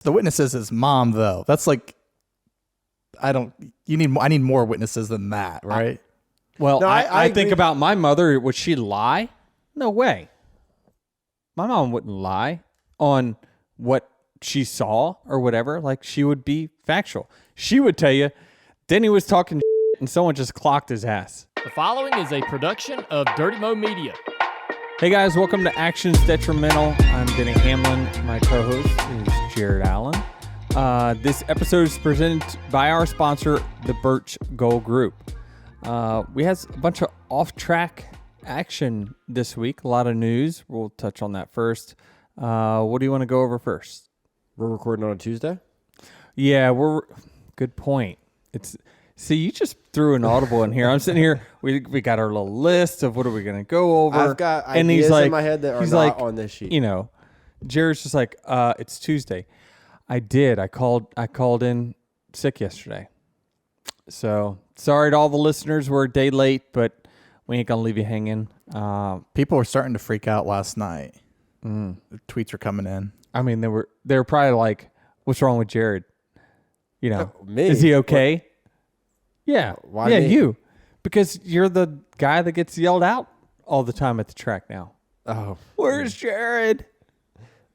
The witness is his mom, though. That's like, I need more witnesses than that, right? Well, No, I think agree. about my mother. Would she lie? No way. My mom wouldn't lie on what she saw or whatever. Like, she would be factual. She would tell you, Denny was talking and someone just clocked his ass. The following is a production of Dirty Mo Media. Hey guys, welcome to Actions Detrimental. I'm Denny Hamlin. My co-host is Jared Allen. This episode is presented by our sponsor, the Birch Gold Group. We had a bunch of off-track action this week, a lot of news. We'll touch on that first. What do you want to go over first? We're recording on a Tuesday? Yeah, good point. See, you just threw an audible in here. I'm sitting here. We got our little list of what are we going to go over. I've got ideas in my head that are not on this sheet. You know, Jared's just like, it's Tuesday. I did. I called in sick yesterday. So sorry to all the listeners. We're a day late, but we ain't gonna leave you hanging. People were starting to freak out last night. The tweets were coming in. I mean, they were probably like, "What's wrong with Jared? You know, Me? Is he okay?" What? Yeah. Why yeah, me? you. Because you're the guy that gets yelled out all the time at the track now. Oh. Where's Jared?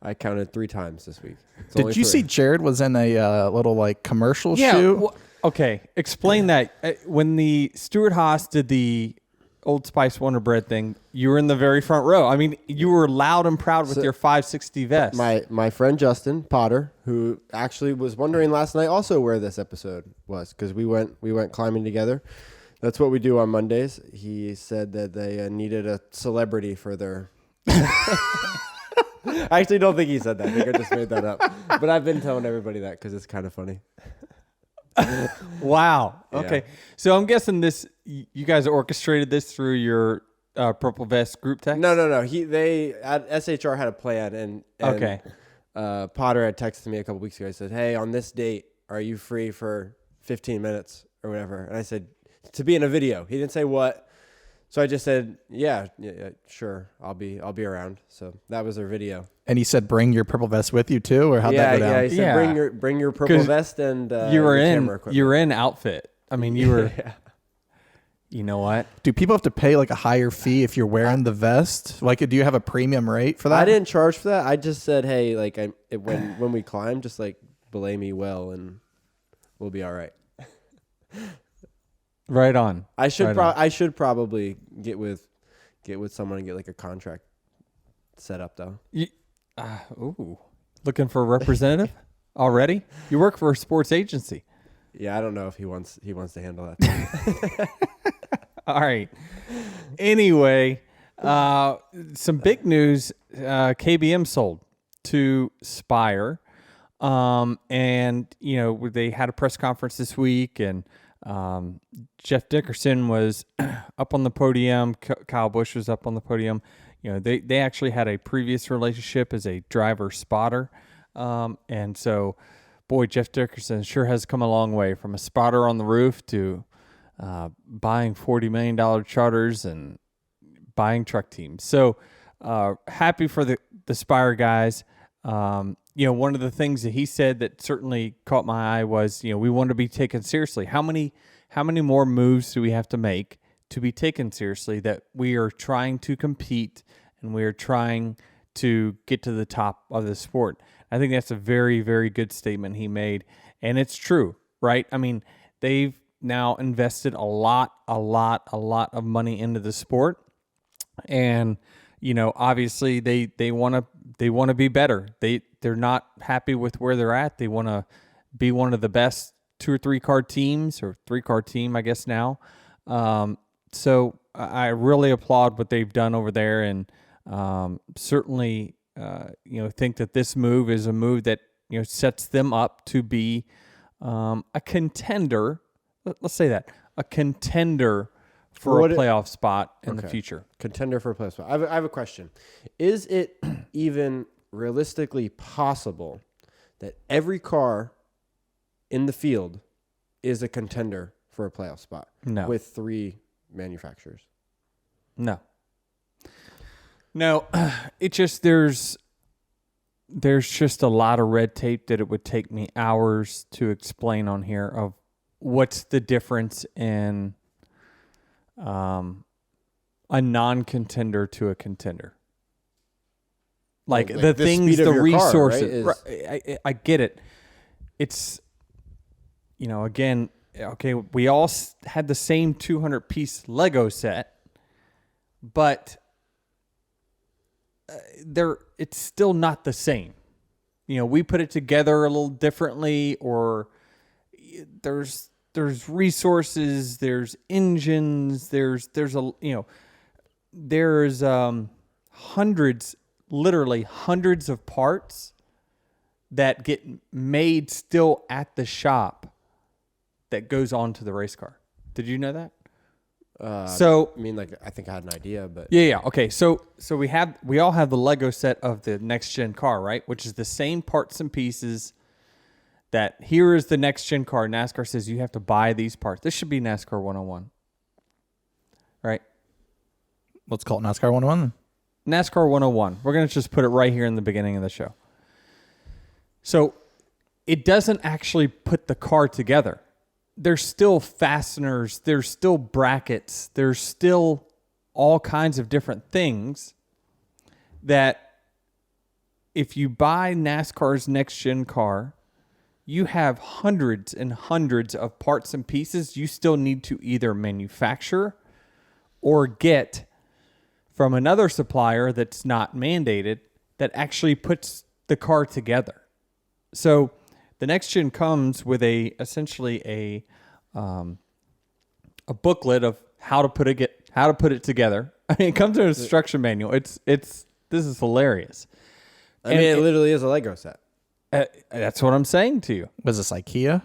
I counted 3 times this week. It's Did only you 3. see Jared was in a little like commercial shoot? Okay, explain that. When the Stuart Haas did the Old Spice Wonder Bread thing, you were in the very front row. I mean, you were loud and proud with your 560 vest. My friend Justin Potter, who actually was wondering last night also where this episode was, because we went climbing together. That's what we do on Mondays. He said that they needed a celebrity for their... I actually don't think he said that. I think I just made that up. But I've been telling everybody that because it's kind of funny. Wow. Okay. Yeah. So I'm guessing you guys orchestrated this through your Purple Vest group text? No. They at SHR had a plan, and okay. Potter had texted me a couple weeks ago. He said, "Hey, on this date, are you free for 15 minutes or whatever?" And I said, "To be in a video." He didn't say what, so I just said, "Yeah, sure, I'll be around." So that was their video. And he said, "Bring your purple vest with you too," or how'd that go down? Yeah. He said, "Bring your purple vest and you were camera equipment." you were in outfit. I mean, you were. Yeah. You know what? Do people have to pay like a higher fee if you're wearing the vest? Like, do you have a premium rate for that? I didn't charge for that. I just said, "Hey, like, when we climb, just like belay me well, and we'll be all right." Right on. I should probably get with someone and get like a contract set up though. Looking for a representative already? You work for a sports agency. Yeah, I don't know if he wants to handle that. All right. Anyway, some big news. KBM sold to Spire. And, you know, they had a press conference this week, and Jeff Dickerson was up on the podium. Kyle Busch was up on the podium. You know, they actually had a previous relationship as a driver spotter. And so, boy, Jeff Dickerson sure has come a long way from a spotter on the roof to buying $40 million charters and buying truck teams. So happy for the Spire guys. You know, one of the things that he said that certainly caught my eye was, you know, we want to be taken seriously. How many more moves do we have to make to be taken seriously, that we are trying to compete and we are trying to get to the top of the sport? I think that's a very, very good statement he made. And it's true, right? I mean, they've now invested a lot of money into the sport. And, you know, obviously they want to be better. They're not happy with where they're at. They want to be one of the best 2 or 3 car teams, or 3-car team, I guess now. So I really applaud what they've done over there, and certainly, you know, think that this move is a move that, you know, sets them up to be a contender. Let's say that, a contender for a playoff spot in the future. Contender for a playoff spot. I have a question. Is it even realistically possible that every car in the field is a contender for a playoff spot? No. With 3 manufacturers? No. It just, there's there's just a lot of red tape that it would take me hours to explain on here of what's the difference in a non-contender to a contender. Like Well, the the things, speed of the your car, resources. right, I get it. It's, again, okay, we all had the same 200-piece Lego set, but it's still not the same. We put it together a little differently, or there's resources, there's engines, there's literally hundreds of parts that get made still at the shop that goes on to the race car. Did you know that? I mean, like, I think I had an idea, but Yeah. Okay. So we all have the Lego set of the next gen car, right? Which is the same parts and pieces. That here is the next gen car. NASCAR says you have to buy these parts. This should be NASCAR 101, right? Let's call it NASCAR 101. NASCAR 101. We're going to just put it right here in the beginning of the show. So it doesn't actually put the car together. There's still fasteners. There's still brackets. There's still all kinds of different things that if you buy NASCAR's next gen car, you have hundreds and hundreds of parts and pieces you still need to either manufacture or get from another supplier that's not mandated that actually puts the car together. So the next gen comes with essentially a booklet of how to put it together. I mean, it comes in an instruction manual. This is hilarious. I mean, it literally is a Lego set. That's what I'm saying to you. Was this IKEA?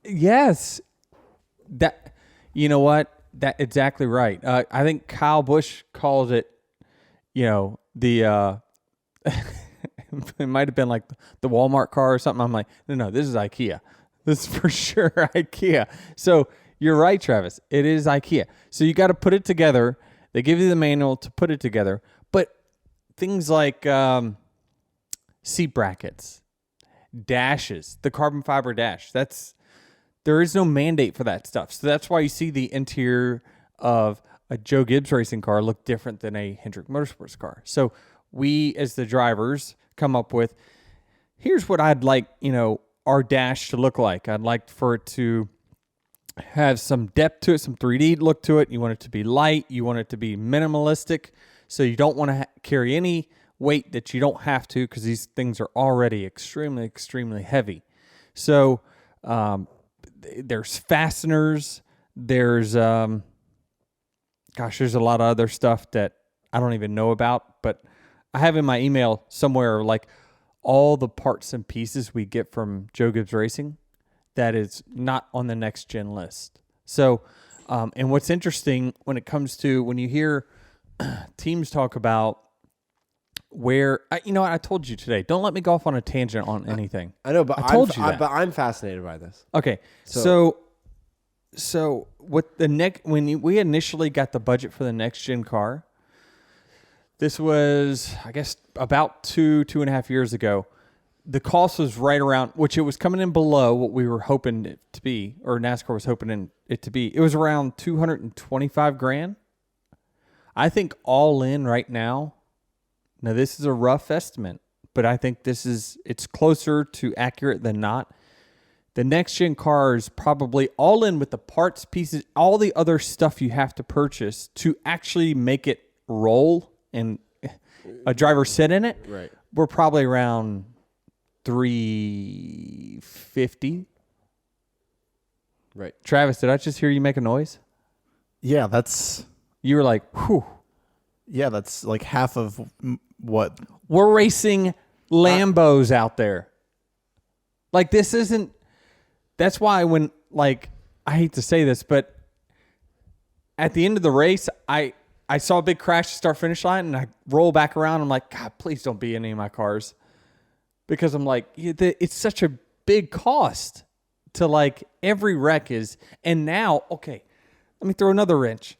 Yes. That, you know what? That exactly right. I think Kyle Busch calls it, the it might have been like the Walmart car or something. I'm like, no, this is IKEA. This is for sure IKEA. So you're right, Travis. It is IKEA. So you got to put it together. They give you the manual to put it together. But things like seat brackets, dashes, the carbon fiber dash, there is no mandate for that stuff. So that's why you see the interior of a Joe Gibbs racing car look different than a Hendrick Motorsports car. So we, as the drivers, come up with, here's what I'd like, our dash to look like. I'd like for it to have some depth to it, some 3D look to it. You want it to be light. You want it to be minimalistic. So you don't want to carry any weight that you don't have to, because these things are already extremely, extremely heavy. So there's fasteners. There's there's a lot of other stuff that I don't even know about, but I have in my email somewhere like all the parts and pieces we get from Joe Gibbs Racing that is not on the next gen list. So, and what's interesting when it comes to when you hear teams talk about where, I told you today, don't let me go off on a tangent on anything. I know, but I told you that. But I'm fascinated by this. Okay, so with when we initially got the budget for the next gen car, this was, I guess, about 2.5 years ago. The cost was right around, which it was coming in below what we were hoping it to be, or NASCAR was hoping it to be. It was around $225,000. I think all in right now. Now this is a rough estimate, but I think it's closer to accurate than not. The next gen car is probably all in with the parts, pieces, all the other stuff you have to purchase to actually make it roll and a driver sit in it. Right. We're probably around $350. Right. Travis, did I just hear you make a noise? Yeah, that's You were like, whew. yeah, that's like half of what. We're racing Lambos out there. Like, this isn't. That's why when, like, I hate to say this, but at the end of the race, I saw a big crash to start finish line, and I roll back around. I'm like, God, please don't be any of my cars. Because I'm like, it's such a big cost to, like, every wreck is. And now, okay, let me throw another wrench.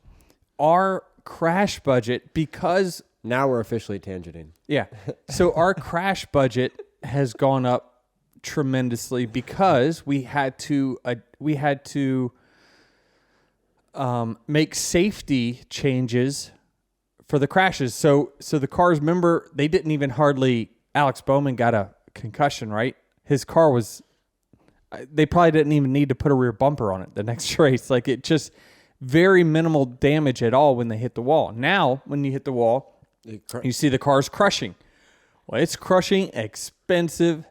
Our crash budget, because Now we're officially tangenting. Yeah. So our crash budget has gone up tremendously because we had to make safety changes for the crashes. So the cars, remember, they didn't even hardly. Alex Bowman got a concussion, right? His car was. They probably didn't even need to put a rear bumper on it the next race. Like, it just very minimal damage at all when they hit the wall. Now, when you hit the wall, you see the car's crushing. Well, it's crushing expensive.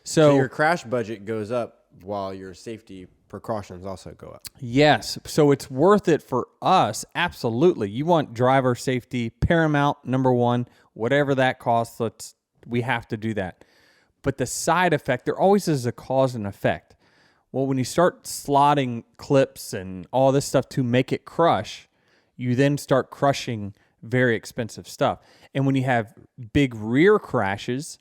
So your crash budget goes up while your safety precautions also go up. Yes. So it's worth it for us. Absolutely. You want driver safety paramount, number one, whatever that costs. We have to do that. But the side effect, there always is a cause and effect. Well, when you start slotting clips and all this stuff to make it crush, you then start crushing very expensive stuff. And when you have big rear crashes,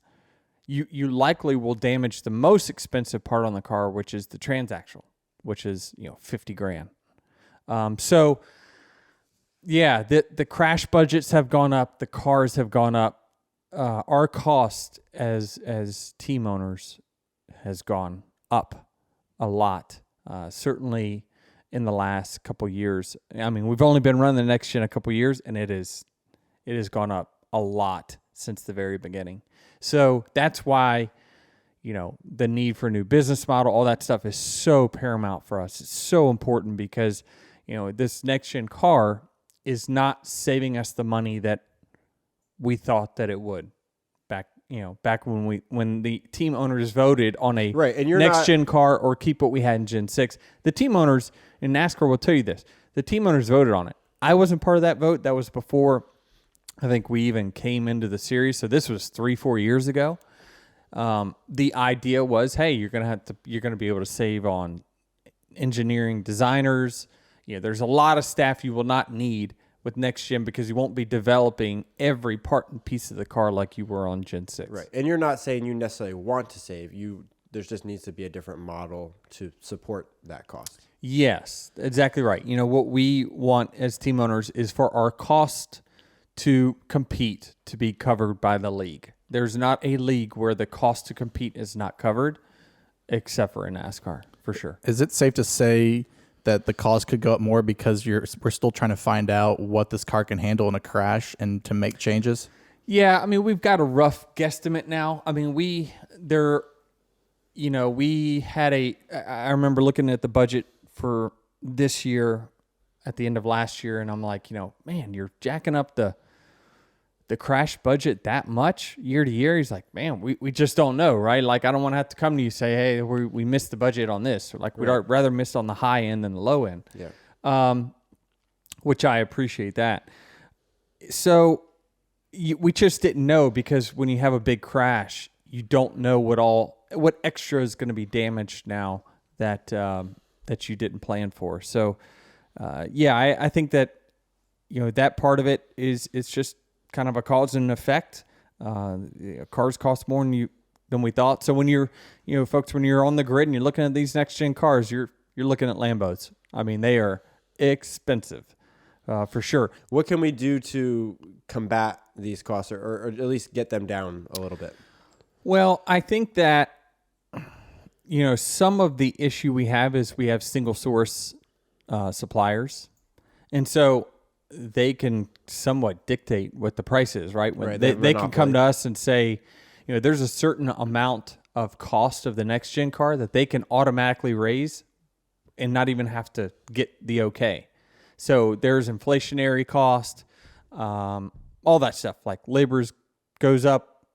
you likely will damage the most expensive part on the car, which is the transaxle, which is, $50,000. So yeah, the crash budgets have gone up, the cars have gone up. Our cost as team owners has gone up a lot. Certainly in the last couple years. I mean, we've only been running the next gen a couple years, and it has gone up a lot since the very beginning. So that's why, the need for a new business model, all that stuff is so paramount for us. It's so important because, this next gen car is not saving us the money that we thought that it would back when the team owners voted on a next gen car or keep what we had in Gen 6. The team owners in NASCAR will tell you this. The team owners voted on it. I wasn't part of that vote. That was before I think we even came into the series. So this was 3-4 years ago. The idea was, hey, you're going to be able to save on engineering designers. There's a lot of staff you will not need with next gen because you won't be developing every part and piece of the car like you were on Gen 6. Right. And you're not saying you necessarily want to save. There just needs to be a different model to support that cost. Yes, exactly right. What we want as team owners is for our cost to compete to be covered by the league. There's not a league where the cost to compete is not covered except for in NASCAR, for sure. Is it safe to say that the cost could go up more because we're still trying to find out what this car can handle in a crash and to make changes? Yeah, I mean, we've got a rough guesstimate now. I mean, we had I remember looking at the budget for this year at the end of last year, and I'm like, man, you're jacking up the crash budget that much year to year. He's like, man, we just don't know, right? Like, I don't want to have to come to you and say, hey, we missed the budget on this. Or like, we'd rather miss on the high end than the low end. Yeah. Which I appreciate that. So we just didn't know because when you have a big crash, you don't know what extra is going to be damaged now that you didn't plan for. So, I think that, that part of it it's just kind of a cause and effect. Cars cost more than we thought. So when you're on the grid and you're looking at these next gen cars, you're looking at Lambos. I mean, they are expensive, for sure. What can we do to combat these costs or at least get them down a little bit? Well, I think that, some of the issue we have is we have single source suppliers. And so they can somewhat dictate what the price is, right? When they can come to us and say, there's a certain amount of cost of the next gen car that they can automatically raise and not even have to get the okay. So there's inflationary cost, all that stuff, like labor goes up,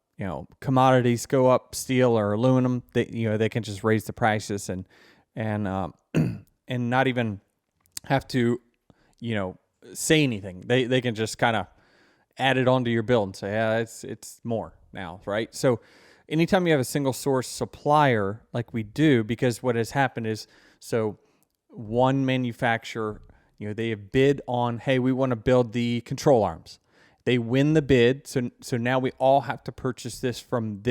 commodities go up, steel or aluminum, they can just raise the prices and not even have to, say anything. They can just kind of add it onto your bill and say, yeah, it's more now, right? So anytime you have a single source supplier like we do, because what has happened is, so one manufacturer, they have bid on, hey, we want to build the control arms. They win the bid, so now we all have to purchase this from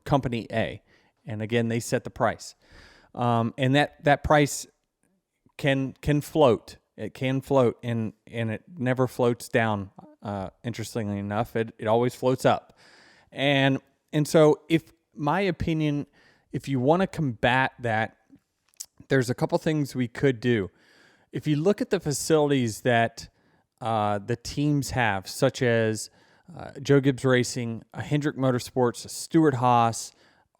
company A. And again, they set the price. And that price can float. It can float, and it never floats down. Interestingly enough, it always floats up. And so, my opinion, if you want to combat that, there's a couple things we could do. If you look at the facilities that the teams have, such as Joe Gibbs Racing, Hendrick Motorsports, Stuart Haas,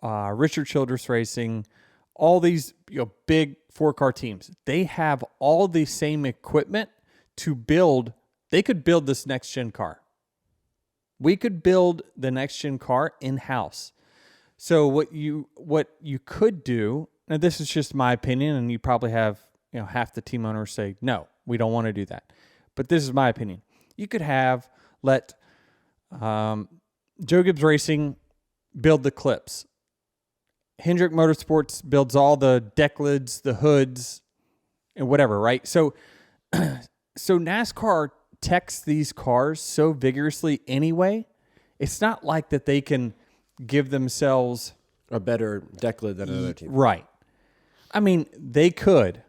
Richard Childress Racing, all these big 4-car teams, they have all the same equipment to build. They could build this next-gen car. We could build the next-gen car in-house. So what you could do, and this is just my opinion, and you probably have half the team owners say, no, we don't want to do that. But this is my opinion. You could let Joe Gibbs Racing build the clips. Hendrick Motorsports builds all the deck lids, the hoods, and whatever, right? So NASCAR techs these cars so vigorously anyway, it's not like that they can give themselves a better deck lid than another team. Right. I mean, they could.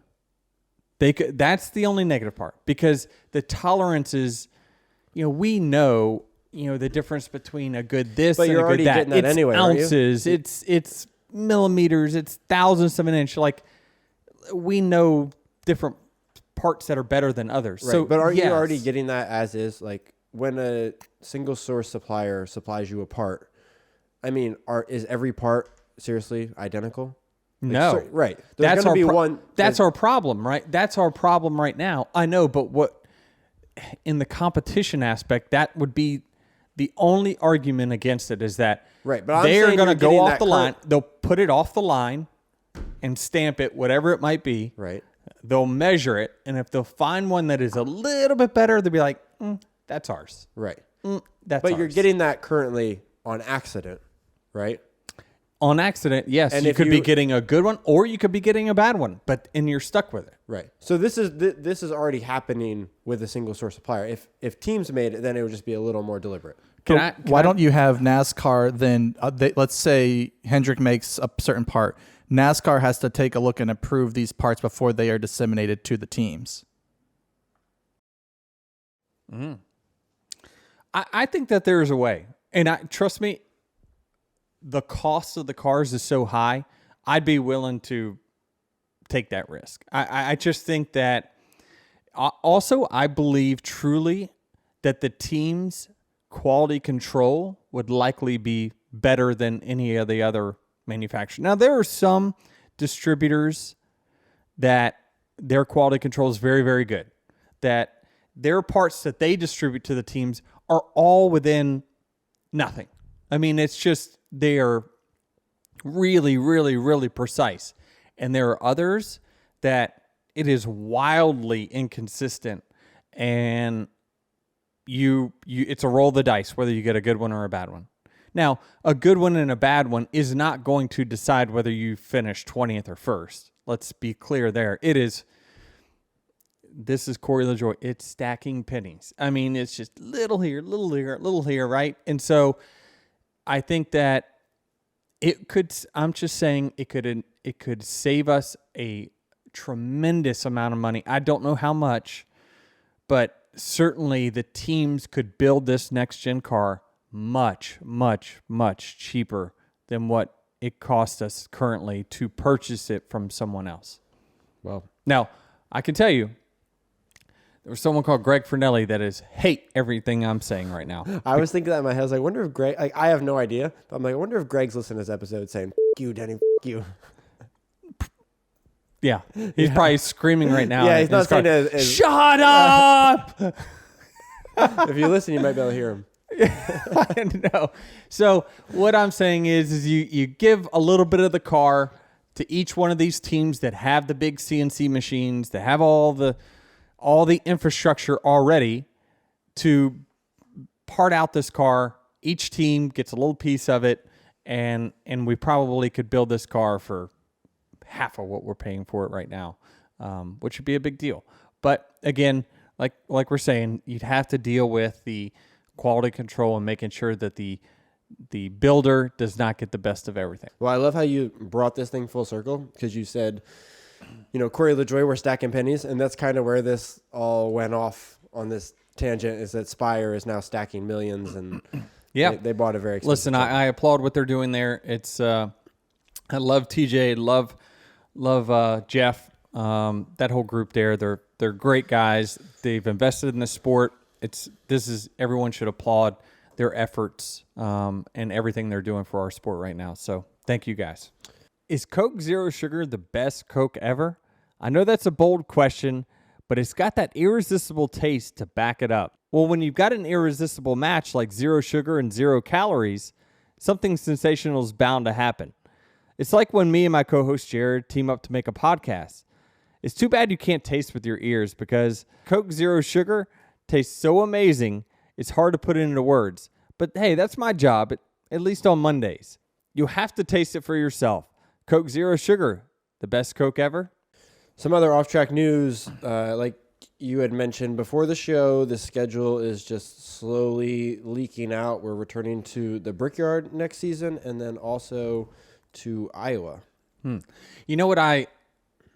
That's the only negative part, because the tolerances, we know, the difference between a good this but and you're a good already that. getting that It's anyway, ounces. It's millimeters. It's thousandths of an inch. Like, we know different parts that are better than others. Right. So, but aren't you yes. already getting that as is? Like, when a single source supplier supplies you a part, I mean, is every part seriously identical? No. Right. There's going to be one. That's our problem, right? That's our problem right now. I know, but in the competition aspect, that would be the only argument against it, is that right. But they are going to go off that the line. They'll put it off the line and stamp it, whatever it might be. Right. They'll measure it, and if they'll find one that is a little bit better, they'll be like, that's ours. Right. That's but ours. you're getting that currently on accident, right? On accident, yes. And you if could be you- getting a good one, or you could be getting a bad one, and you're stuck with it. Right. So this is already happening with a single source supplier. If teams made it, then it would just be a little more deliberate. Why don't you have NASCAR then? Let's say Hendrick makes a certain part. NASCAR has to take a look and approve these parts before they are disseminated to the teams. I think that there is a way, and trust me, the cost of the cars is so high, I'd be willing to take that risk. I just think that. Also, I believe truly that the team's quality control would likely be better than any of the other manufacturers. Now, there are some distributors that their quality control is very, very good, that their parts that they distribute to the teams are all within nothing. I mean, it's just, they are really, really, really precise. And there are others that it is wildly inconsistent, and it's a roll of the dice whether you get a good one or a bad one. Now, a good one and a bad one is not going to decide whether you finish 20th or 1st. Let's be clear there. This is Corey LaJoie. It's stacking pennies. I mean, it's just little here, right? And so I think that I'm just saying it could save us a tremendous amount of money. I don't know how much, but certainly the teams could build this next gen car much, much, much cheaper than what it costs us currently to purchase it from someone else. Well, now I can tell you, there was someone called Greg Fernelli that hate everything I'm saying right now. I was thinking that in my head. I was like, I wonder if Greg, I have no idea, but I'm like, I wonder if Greg's listening to this episode saying, "F you, Denny, f you." Yeah. He's probably screaming right now. Yeah, he's not saying it as shut up! if you listen, you might be able to hear him. I know. So what I'm saying is you give a little bit of the car to each one of these teams that have the big CNC machines, that have all the infrastructure already to part out this car. Each team gets a little piece of it, and we probably could build this car for half of what we're paying for it right now, which would be a big deal. But again, like we're saying, you'd have to deal with the quality control and making sure that the builder does not get the best of everything. Well, I love how you brought this thing full circle, because you said Corey LaJoie were stacking pennies, and that's kind of where this all went off on this tangent, is that Spire is now stacking millions, and they bought a very expensive Listen, I applaud what they're doing there. It's I love TJ, love Jeff, that whole group there. They're great guys. They've invested in the sport. Everyone should applaud their efforts and everything they're doing for our sport right now. So thank you guys. Is Coke Zero Sugar the best Coke ever? I know that's a bold question, but it's got that irresistible taste to back it up. Well, when you've got an irresistible match like zero sugar and 0 calories, something sensational is bound to happen. It's like when me and my co-host Jared team up to make a podcast. It's too bad you can't taste with your ears, because Coke Zero Sugar tastes so amazing, it's hard to put it into words. But hey, that's my job, at least on Mondays. You have to taste it for yourself. Coke Zero Sugar, the best Coke ever. Some other off-track news, like you had mentioned before the show, the schedule is just slowly leaking out. We're returning to the Brickyard next season, and then also to Iowa. You know what,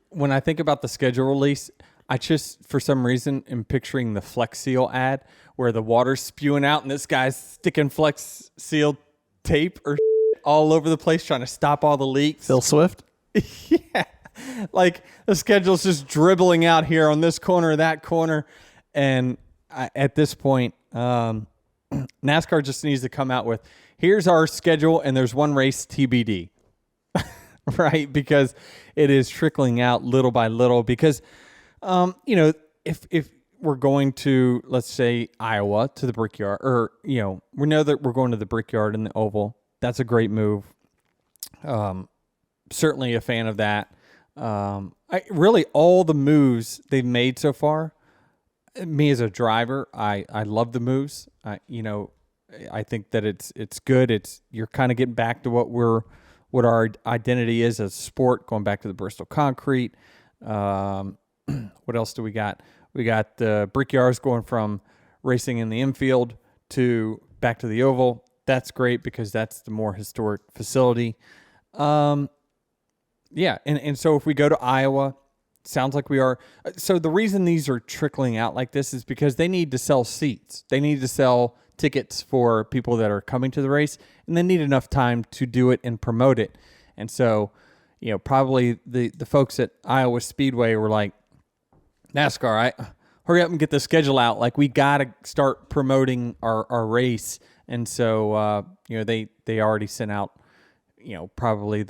when I think about the schedule release, I just, for some reason, am picturing the Flex Seal ad where the water's spewing out and this guy's sticking Flex Seal tape or all over the place trying to stop all the leaks. Phil Swift? Yeah. Like the schedule's just dribbling out here on this corner, that corner. And at this point, NASCAR just needs to come out with, here's our schedule and there's one race TBD. Right? Because it is trickling out little by little. Because, if we're going to, let's say, Iowa to the Brickyard, or, we know that we're going to the Brickyard in the Oval. That's a great move. Certainly a fan of that. Really, all the moves they've made so far, me as a driver, I love the moves. I think that it's good. You're kind of getting back to what our identity is as a sport, going back to the Bristol Concrete. What else do we got? We got the Brickyards going from racing in the infield to back to the Oval. That's great because that's the more historic facility. Yeah, and so if we go to Iowa, sounds like we are. So the reason these are trickling out like this is because they need to sell seats. They need to sell tickets for people that are coming to the race, and they need enough time to do it and promote it. And so, probably the folks at Iowa Speedway were like, NASCAR, hurry up and get the schedule out. Like, we got to start promoting our race. And so, they already sent out, probably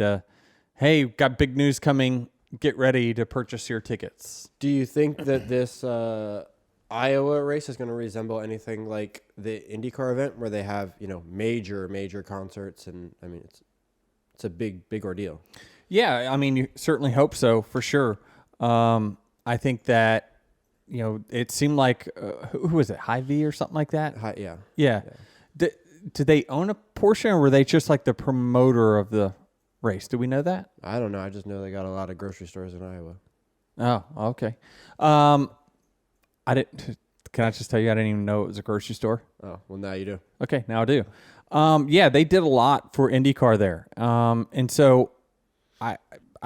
hey, got big news coming. Get ready to purchase your tickets. Do you think that this Iowa race is going to resemble anything like the IndyCar event where they have, major concerts? And I mean, it's a big ordeal. Yeah, I mean, you certainly hope so, for sure. I think that, it seemed like, who was it, Hy-Vee or something like that? Yeah. Did they own a portion, or were they just like the promoter of the race? Do we know that? I don't know. I just know they got a lot of grocery stores in Iowa. Oh, okay. Can I just tell you, I didn't even know it was a grocery store? Oh, well, now you do. Okay, now I do. Yeah, they did a lot for IndyCar there. And so I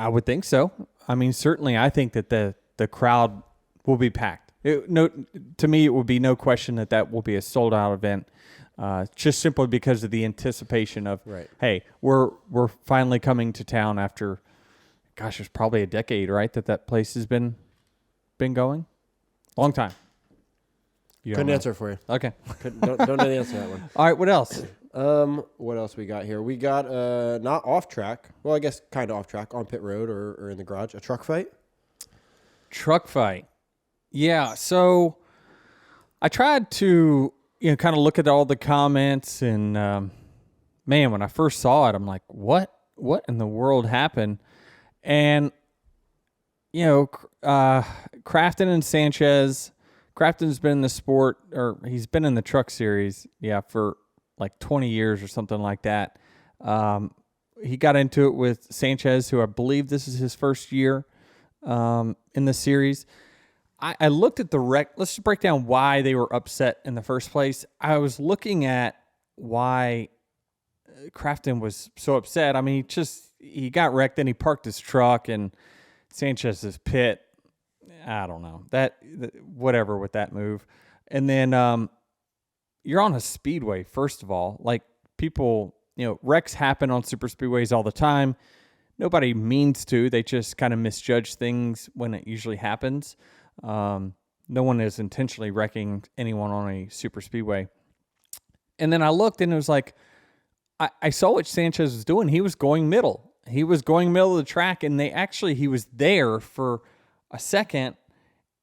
would think so. I mean, certainly I think that the crowd will be packed. To me, it would be no question that will be a sold-out event. Just simply because of the anticipation of, right. Hey, we're finally coming to town after, gosh, it's probably a decade, right? That place has been going, long time. Couldn't answer for you. Okay, don't know the answer to that one. All right, what else? What else we got here? We got not off track. Well, I guess kind of off track on pit road or in the garage. A truck fight. Truck fight. Yeah. So I tried to kind of look at all the comments, and man, when I first saw it, I'm like, what in the world happened? And Crafton and Sanchez. Crafton's been in the sport, or he's been in the truck series, for like 20 years or something like that. He got into it with Sanchez, who I believe this is his first year in the series. I looked at the wreck. Let's just break down why they were upset in the first place. I was looking at why Crafton was so upset. I mean, he got wrecked, and he parked his truck, and Sanchez's pit. I don't know whatever with that move. And then you're on a speedway. First of all, like people, wrecks happen on super speedways all the time. Nobody means to. They just kind of misjudge things when it usually happens. No one is intentionally wrecking anyone on a super speedway. And then I looked and it was like, I saw what Sanchez was doing. He was going middle. He was going middle of the track, and he was there for a second,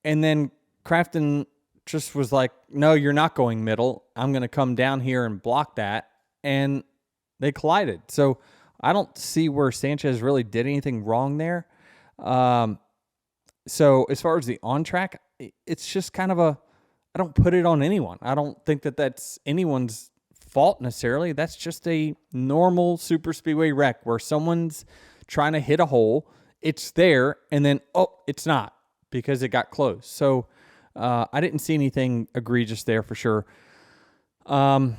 and then Crafton just was like, no, you're not going middle. I'm going to come down here and block that, and they collided. So I don't see where Sanchez really did anything wrong there. So as far as the on-track, it's just kind of I don't put it on anyone. I don't think that that's anyone's fault necessarily. That's just a normal super speedway wreck where someone's trying to hit a hole. It's there, and then, it's not because it got close. So I didn't see anything egregious there for sure. And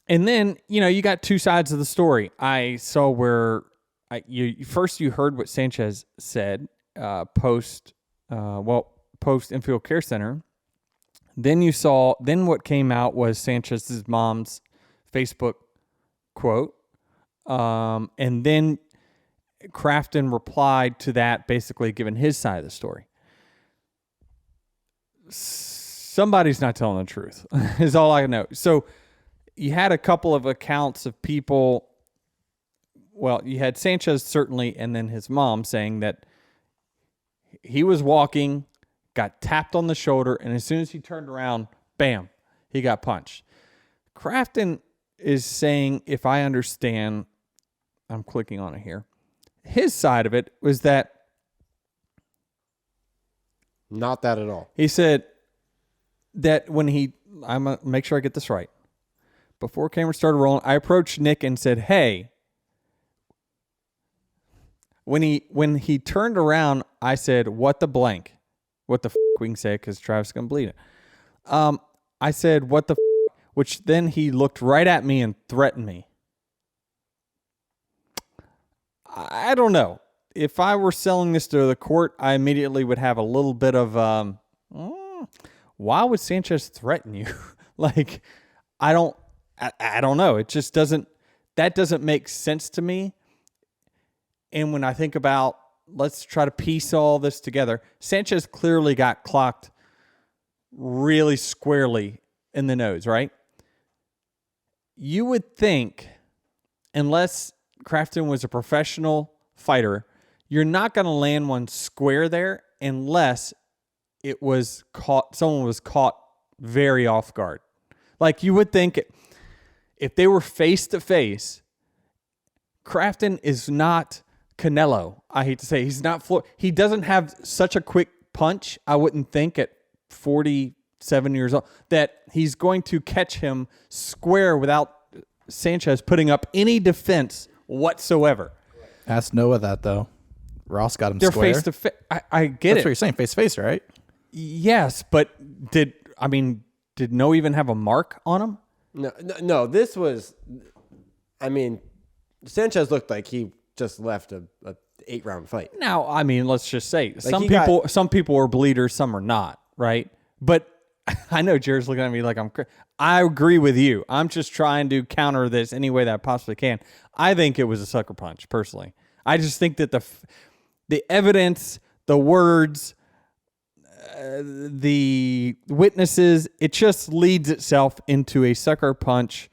then, you got two sides of the story. I saw where you heard what Sanchez said post infield care center. Then what came out was Sanchez's mom's Facebook quote. And then Crafton replied to that, basically giving his side of the story. Somebody's not telling the truth is all I know. So you had a couple of accounts of people. Well, you had Sanchez certainly, and then his mom saying that he was walking, got tapped on the shoulder, and as soon as he turned around, bam, he got punched. Crafton is saying, if I understand, I'm clicking on it here, his side of it was that not that at all. He said that when I'm going to make sure I get this right. Before cameras started rolling, I approached Nick and said, hey. When he turned around, I said, what the blank? What the we can say it because Travis is going to bleed it. I said, what the which then he looked right at me and threatened me. I don't know. If I were selling this to the court, I immediately would have a little bit of, why would Sanchez threaten you? Like, I don't know. It just doesn't make sense to me. And when I think about, let's try to piece all this together, Sanchez clearly got clocked really squarely in the nose, right? You would think, unless Crafton was a professional fighter, you're not going to land one square there unless someone was caught very off guard. Like you would think if they were face to face, Crafton is not Canelo. I hate to say he's not he doesn't have such a quick punch. I wouldn't think at 47 years old that he's going to catch him square without Sanchez putting up any defense whatsoever. Ask Noah that though. Ross got him They're square. face to face. I get That's it. what you're saying, face to face, right? Yes, but did Noah even have a mark on him? No. This was, Sanchez looked like he just left a 8-round fight. Now, let's just say Like some people are bleeders, some are not, right? But I know Jared's looking at me like I agree with you. I'm just trying to counter this any way that I possibly can. I think it was a sucker punch, personally. I just think that the evidence, the words, the witnesses, it just leads itself into a sucker punch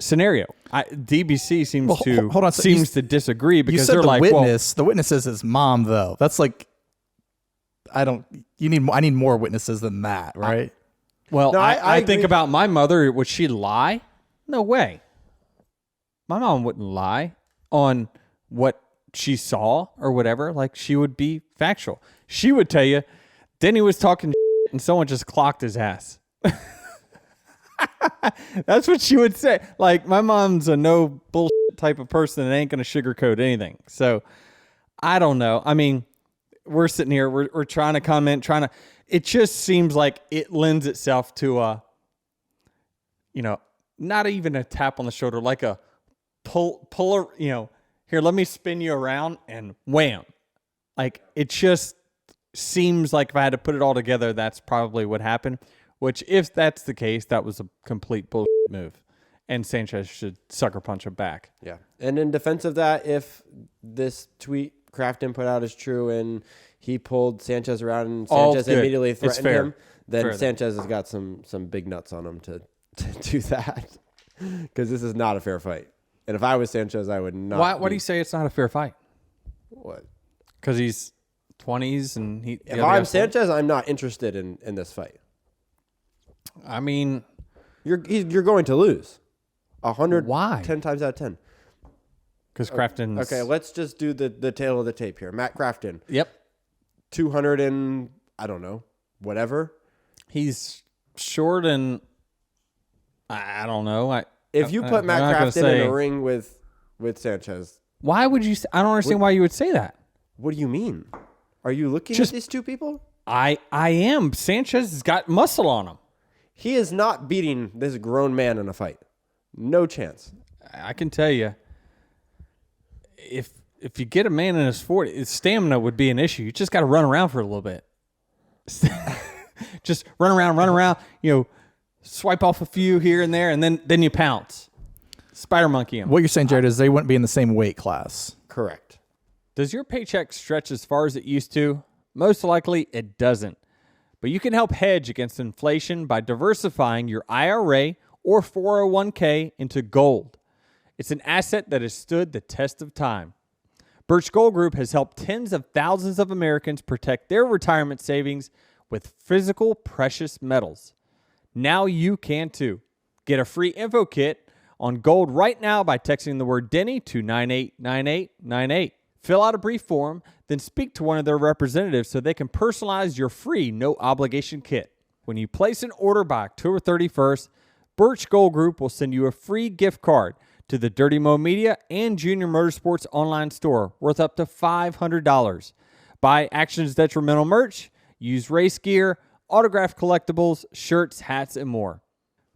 scenario. DBC seems to disagree because you said they're the like, witness. The witness is his mom, though. That's like, I need more witnesses than that, right? I think about my mother. Would she lie? No way. My mom wouldn't lie on what she saw or whatever. Like, she would be factual. She would tell you, Denny was talking shit and someone just clocked his ass. That's what she would say. Like, my mom's a no bullshit type of person that ain't going to sugarcoat anything. So, I don't know. We're sitting here, we're trying to comment, it just seems like it lends itself to not even a tap on the shoulder, like a pull, here, let me spin you around and wham. Like, it just seems like if I had to put it all together, that's probably what happened. Which, if that's the case, that was a complete bullshit move. And Sanchez should sucker punch him back. Yeah. And in defense of that, if this tweet Crafton put out is true and he pulled Sanchez around and Sanchez immediately threatened him, then Sanchez has got some big nuts on him to do that. Because this is not a fair fight. And if I was Sanchez, I would not. Why do you say it's not a fair fight? What? Because he's 20s and he. If I'm Sanchez, I'm not interested in this fight. I mean, you're going to lose. 100. Why? 10 times out of 10. Because Crafton's. Okay, let's just do the tail of the tape here. Matt Crafton. Yep. 200 and I don't know, whatever. He's short and I don't know. If you put Matt Crafton in a ring with Sanchez, why would you? I don't understand why you would say that. What do you mean? Are you looking at these two people? I am. Sanchez has got muscle on him. He is not beating this grown man in a fight. No chance. I can tell you, if you get a man in his 40s, his stamina would be an issue. You just got to run around for a little bit. Just run around. Swipe off a few here and there, and then you pounce. Spider monkey him. What you're saying, Jared, is they wouldn't be in the same weight class. Correct. Does your paycheck stretch as far as it used to? Most likely it doesn't. But you can help hedge against inflation by diversifying your IRA or 401k into gold. It's an asset that has stood the test of time. Birch Gold Group has helped tens of thousands of Americans protect their retirement savings with physical precious metals. Now you can too. Get a free info kit on gold right now by texting the word Denny to 989898. Fill out a brief form, then speak to one of their representatives so they can personalize your free no-obligation kit. When you place an order by October 31st, Birch Gold Group will send you a free gift card to the Dirty Mo Media and Junior Motorsports online store worth up to $500. Buy Action's Detrimental merch, use race gear, autographed collectibles, shirts, hats, and more.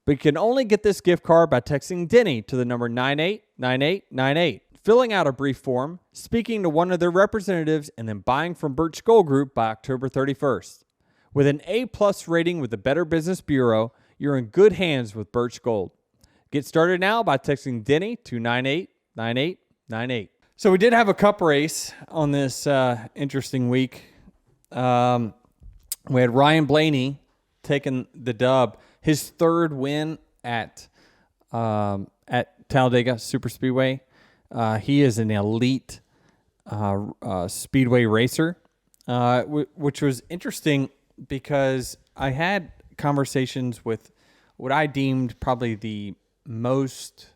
But you can only get this gift card by texting Denny to the number 989898, filling out a brief form, speaking to one of their representatives, and then buying from Birch Gold Group by October 31st. With an A-plus rating with the Better Business Bureau, you're in good hands with Birch Gold. Get started now by texting Denny to 989898. So we did have a cup race on this interesting week. We had Ryan Blaney taking the dub, his third win at Talladega Super Speedway. He is an elite speedway racer, which was interesting because I had conversations with what I deemed probably the most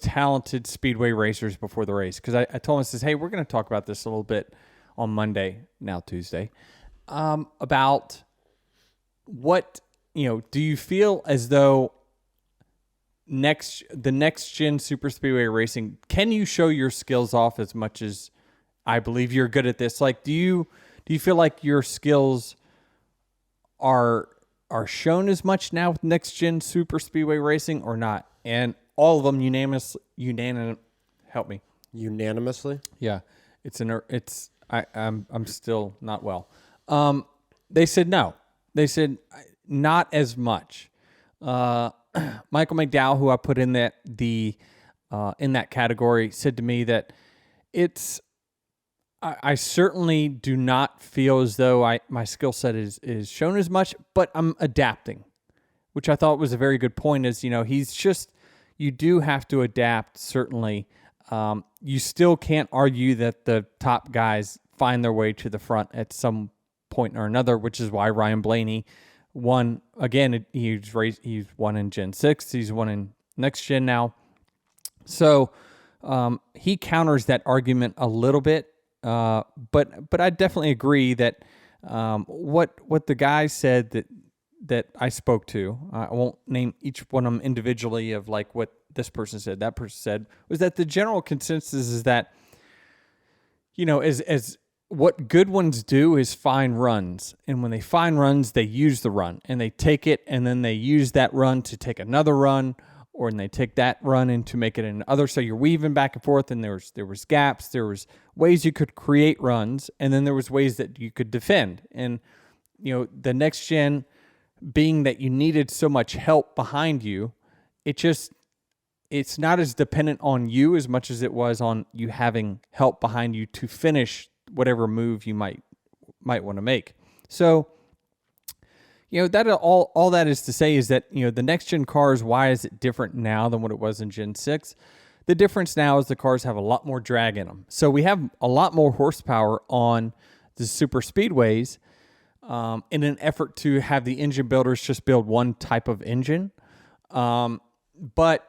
talented speedway racers before the race. Because I told him, I says, hey, we're going to talk about this a little bit on Monday, now Tuesday, about what, do you feel as though the next gen super speedway racing, can you show your skills off as much as I believe you're good at this? Like, do you feel like your skills are shown as much now with next gen super speedway racing or not? And all of them help me. Unanimously? Yeah. I'm still not well. They said no. They said not as much. Michael McDowell, who I put in that in that category, said to me that I certainly do not feel as though my skill set is shown as much, but I'm adapting, which I thought was a very good point. Is he's just, you do have to adapt. Certainly, you still can't argue that the top guys find their way to the front at some point or another, which is why Ryan Blaney won again. He's won in Gen 6. He's won in next gen now. So he counters that argument a little bit. But I definitely agree that what the guy said that I spoke to, I won't name each one of them individually of like what this person said, that person said, was that the general consensus is that, as what good ones do is find runs. And when they find runs, they use the run and they take it and then they use that run to take another run or and they take that run and to make it another. So you're weaving back and forth, and there was gaps, there was ways you could create runs, and then there was ways that you could defend. And the next gen, being that you needed so much help behind you, it's not as dependent on you as much as it was on you having help behind you to finish whatever move you might want to make. So that all that is to say is that the next gen cars, why is it different now than what it was in Gen 6? The difference now is the cars have a lot more drag in them. So we have a lot more horsepower on the super speedways in an effort to have the engine builders just build one type of engine. But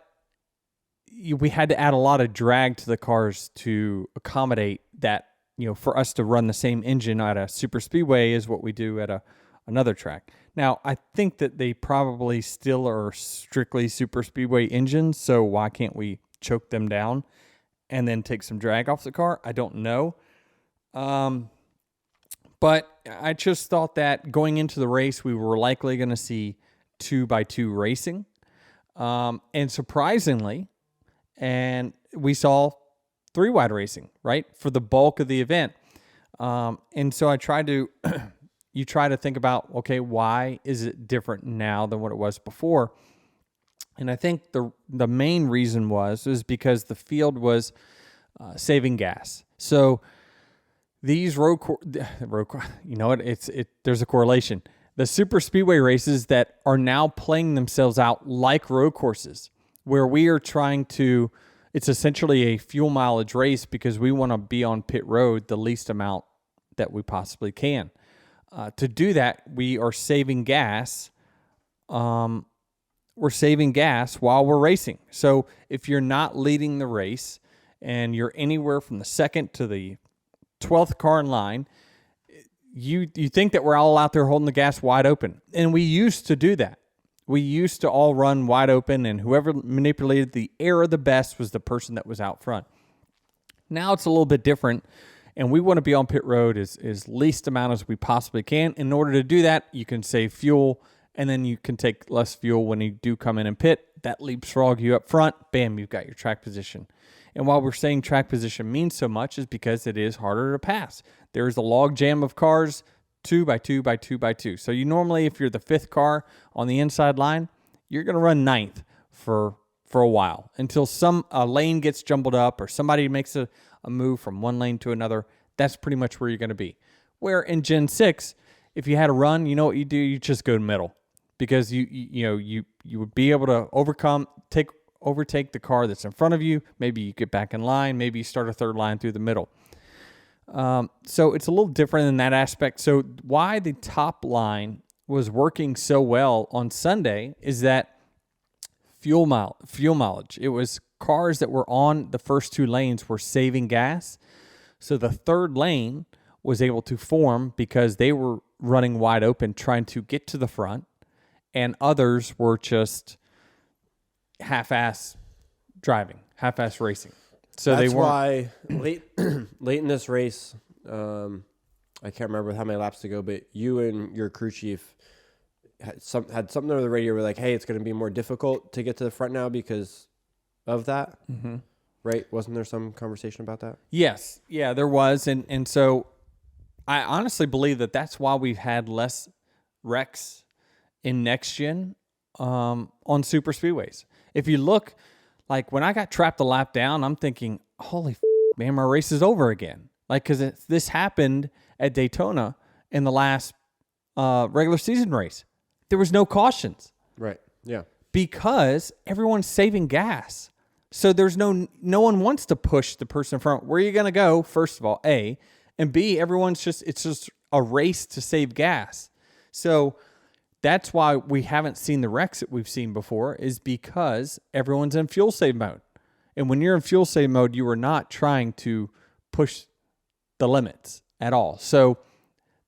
we had to add a lot of drag to the cars to accommodate that, for us to run the same engine at a super speedway as what we do at another track. Now, I think that they probably still are strictly super speedway engines, so why can't we choke them down and then take some drag off the car? I don't know. But I just thought that going into the race, we were likely going to see 2x2 racing. And surprisingly, and we saw 3-wide racing, right, for the bulk of the event. And so I tried to... You try to think about, okay, why is it different now than what it was before? And I think the main reason was because the field was saving gas. So these there's a correlation. The super speedway races that are now playing themselves out like road courses, where we are trying to, it's essentially a fuel mileage race because we want to be on pit road the least amount that we possibly can. To do that, we are saving gas. We're saving gas while we're racing. So if you're not leading the race and you're anywhere from the second to the 12th car in line, you think that we're all out there holding the gas wide open. And we used to do that. We used to all run wide open, and whoever manipulated the air the best was the person that was out front. Now it's a little bit different. And we want to be on pit road as least amount as we possibly can. In order to do that, you can save fuel, and then you can take less fuel when you do come in and pit. That leapfrog you up front. Bam, you've got your track position. And while we're saying track position means so much is because it is harder to pass. There's a log jam of cars, 2x2x2x2. So you normally, if you're the 5th car on the inside line, you're going to run 9th for a while until a lane gets jumbled up or somebody makes a move from one lane to another. That's pretty much where you're going to be. Where in Gen 6, if you had a run, you know what you do? You just go middle, because you would be able to overtake the car that's in front of you. Maybe you get back in line. Maybe you start a third line through the middle. So it's a little different in that aspect. So why the top line was working so well on Sunday is that fuel mileage. It was cars that were on the first 2 lanes were saving gas. So the third lane was able to form because they were running wide open trying to get to the front, and others were just half-ass driving, half-ass racing. So that's they weren't. why late in this race, I can't remember how many laps to go, but you and your crew chief had something over the radio where like, hey, it's going to be more difficult to get to the front now because of that. Mm-hmm. Right? Wasn't there some conversation about that? Yes. Yeah, there was. And so I honestly believe that that's why we've had less wrecks in next gen on super speedways. If you look, like when I got trapped a lap down, I'm thinking, holy man, my race is over again. Like, because this happened at Daytona in the last regular season race. There was no cautions. Right. Yeah. Because everyone's saving gas. So there's no one wants to push the person in front. Where are you going to go? First of all, A, and B, it's just a race to save gas. So that's why we haven't seen the wrecks that we've seen before, is because everyone's in fuel save mode. And when you're in fuel save mode, you are not trying to push the limits at all. So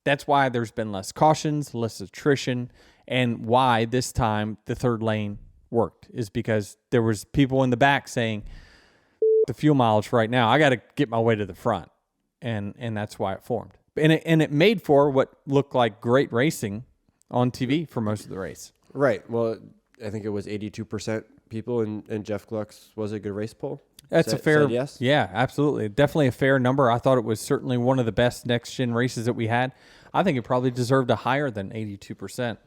that's why there's been less cautions, less attrition, and why this time the third lane worked is because there was people in the back saying, the fuel mileage right now, I got to get my way to the front. And that's why it formed. And it made for what looked like great racing on TV for most of the race. Right. Well, I think it was 82% people, and Jeff Gluck's was a good race poll. That's a fair, said yes. Yeah, absolutely. Definitely a fair number. I thought it was certainly one of the best next gen races that we had. I think it probably deserved a higher than 82%.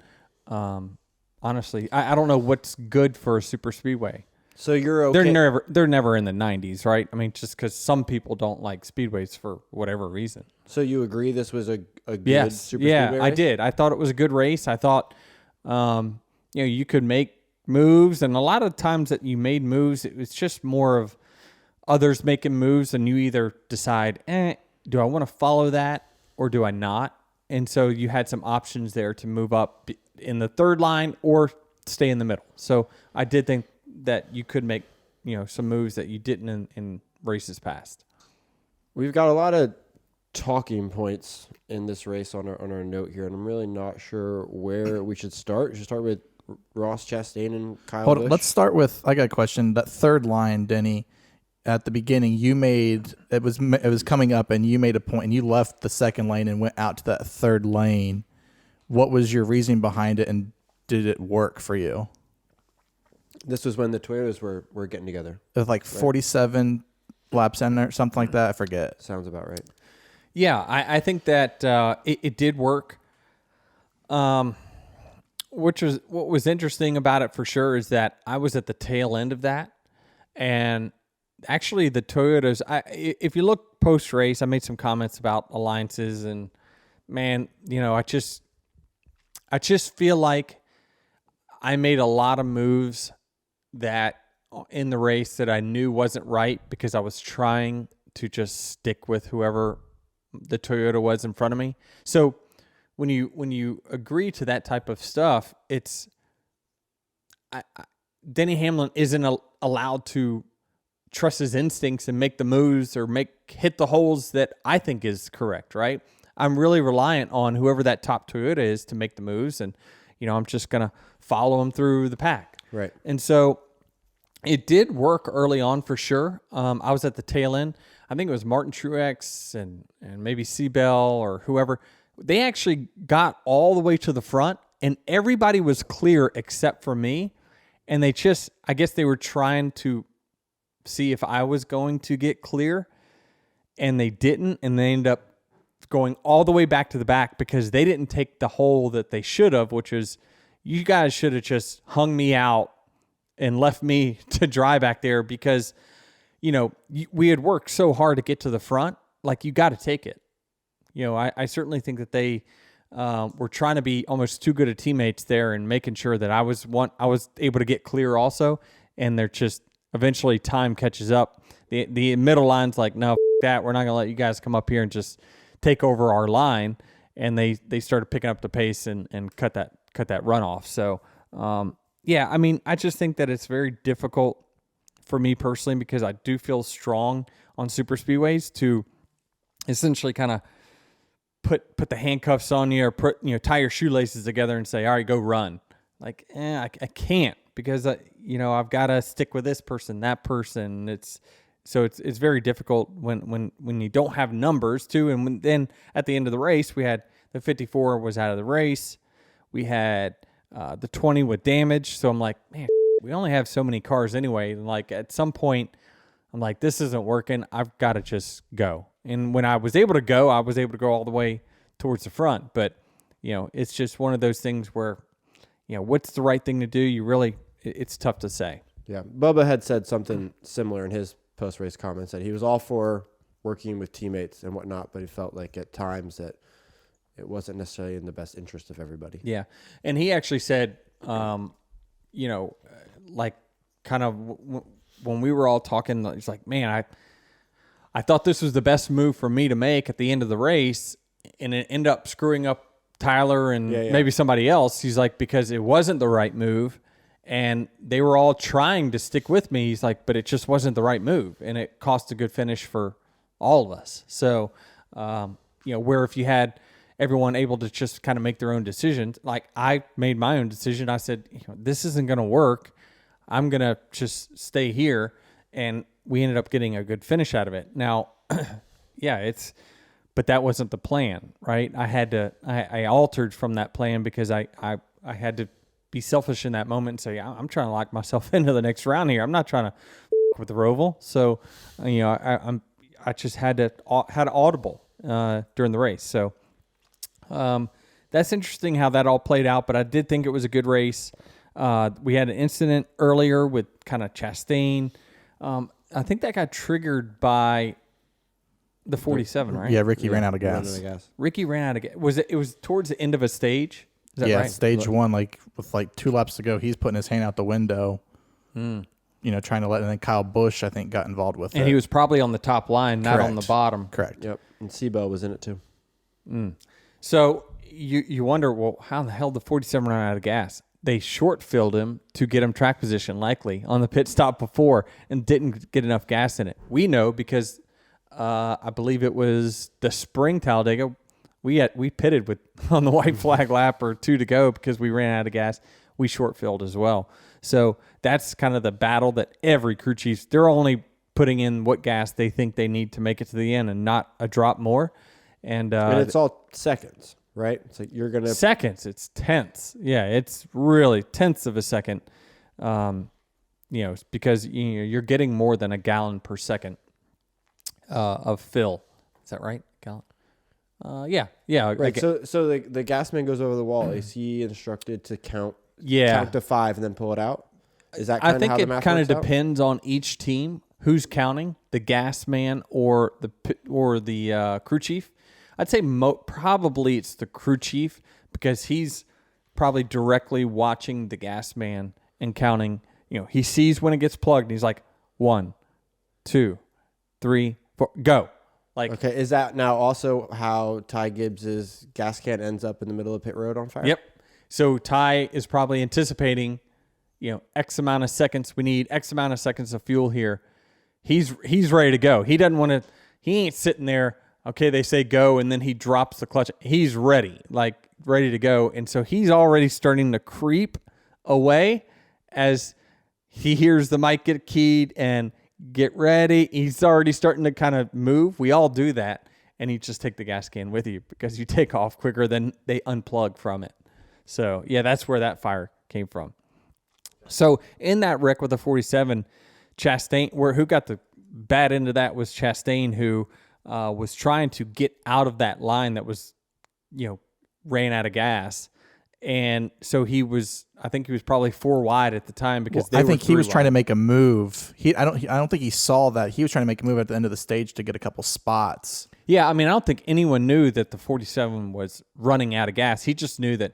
Honestly, I don't know what's good for a super speedway. So you're okay. They're never in the 90s, right? I mean, just because some people don't like speedways for whatever reason. So you agree this was a good Yes, super yeah, speedway race? I did. I thought it was a good race. I thought, you could make moves, and a lot of times that you made moves, it was just more of others making moves, and you either decide, do I want to follow that or do I not? And so you had some options there to move up in the third line or stay in the middle. So I did think that you could make, some moves that you didn't in races past. We've got a lot of talking points in this race on our note here, and I'm really not sure where we should start. We should start with Ross Chastain and Kyle Hold Busch. on, let's start with, I got a question. That third line, Denny, at the beginning, you made, it was coming up, and you made a point, and you left the second lane and went out to that third lane. What was your reasoning behind it, and did it work for you? This was when the Toyotas were getting together. It was like 47 laps in or something like that. I forget. Sounds about right. Yeah, I think that it did work. What was interesting about it for sure is that I was at the tail end of that, and actually the Toyotas. If you look post race, I made some comments about alliances, and man, I just feel like I made a lot of moves that in the race that I knew wasn't right because I was trying to just stick with whoever the Toyota was in front of me. So when you agree to that type of stuff, it's Denny Hamlin isn't allowed to trust his instincts and make the moves or hit the holes that I think is correct, right? I'm really reliant on whoever that top Toyota is to make the moves, and I'm just gonna follow him through the pack. Right. And so it did work early on for sure. I was at the tail end. I think it was Martin Truex and maybe Seabell or whoever. They actually got all the way to the front, and everybody was clear except for me. And I guess they were trying to see if I was going to get clear, and they didn't. And they ended up going all the way back to the back because they didn't take the hole that they should have, which is you guys should have just hung me out and left me to dry back there because, we had worked so hard to get to the front. Like, you got to take it. I certainly think that they were trying to be almost too good of teammates there and making sure that I was able to get clear also. And they're just eventually time catches up. The middle line's like, no, that we're not going to let you guys come up here and just take over our line. And they started picking up the pace and cut that runoff. So, I just think that it's very difficult for me personally because I do feel strong on super speedways to essentially kind of put the handcuffs on you or tie your shoelaces together and say, all right, go run. Like, I can't because I've got to stick with this person, that person. It's very difficult when you don't have numbers too. And then at the end of the race, we had the 54 was out of the race. We had the 20 with damage. So I'm like, man, we only have so many cars anyway. And like at some point, I'm like, this isn't working. I've got to just go. And when I was able to go all the way towards the front. But, it's just one of those things where, what's the right thing to do? It's tough to say. Yeah. Bubba had said something similar in his post-race comments that he was all for working with teammates and whatnot, but he felt like at times that it wasn't necessarily in the best interest of everybody. Yeah. And he actually said, like kind of when we were all talking, he's like, man, I thought this was the best move for me to make at the end of the race, and it ended up screwing up Tyler and maybe somebody else. He's like, because it wasn't the right move, and they were all trying to stick with me. He's like, but it just wasn't the right move, and it cost a good finish for all of us. So, where if you had everyone able to just kind of make their own decisions, like I made my own decision. I said, this isn't going to work. I'm going to just stay here. And we ended up getting a good finish out of it. Now, but that wasn't the plan, right? I altered from that plan because I had to be selfish in that moment and say, I'm trying to lock myself into the next round here. I'm not trying to with the Roval. So, I just had audible during the race. So, that's interesting how that all played out. But I did think it was a good race. We had an incident earlier with kind of Chastain. I think that got triggered by the 47, right? Yeah, Ricky ran out of gas. Ricky ran out of gas. It was towards the end of a stage? Is that right? Stage 1, with 2 laps to go, he's putting his hand out the window, trying to and then Kyle Busch, I think, got involved with it. And he was probably on the top line, not on the bottom. Correct. Yep. And Sebo was in it too. So you wonder, well, how the hell did the 47 run out of gas? They short-filled him to get him track position, likely, on the pit stop before, and didn't get enough gas in it. We know because I believe it was the spring Talladega. We pitted on the white flag lap or 2 to go because we ran out of gas. We short-filled as well. So that's kind of the battle that every crew chief, they're only putting in what gas they think they need to make it to the end and not a drop more. And it's all seconds. Right? It's like you're going to... Seconds. It's tenths. Yeah, it's really tenths of a second. Because you're getting more than a gallon per second of fill. Is that right? Gallon? Yeah. Right. So the gas man goes over the wall. Is he instructed to count to 5 and then pull it out? Is that kind of how the math works out? I think it kind of depends on each team who's counting, the gas man or the crew chief. I'd say probably it's the crew chief because he's probably directly watching the gas man and counting. He sees when it gets plugged and he's like 1, 2, 3, 4, go. Okay, is that now also how Ty Gibbs's gas can ends up in the middle of pit road on fire? Yep. So Ty is probably anticipating, X amount of seconds. We need X amount of seconds of fuel here. He's ready to go. He doesn't want to. He ain't sitting there. Okay, they say go, and then he drops the clutch. He's ready to go. And so he's already starting to creep away as he hears the mic get keyed and get ready. He's already starting to kind of move. We all do that. And you just take the gas can with you because you take off quicker than they unplug from it. So, yeah, that's where that fire came from. So, in that wreck with the 47, Chastain, who got the bad end of that was Chastain, who was trying to get out of that line that was, ran out of gas. And so I think he was probably 4 wide at the time because I think he was trying to make a move. I don't think he saw that. He was trying to make a move at the end of the stage to get a couple spots. Yeah, I don't think anyone knew that the 47 was running out of gas. He just knew that,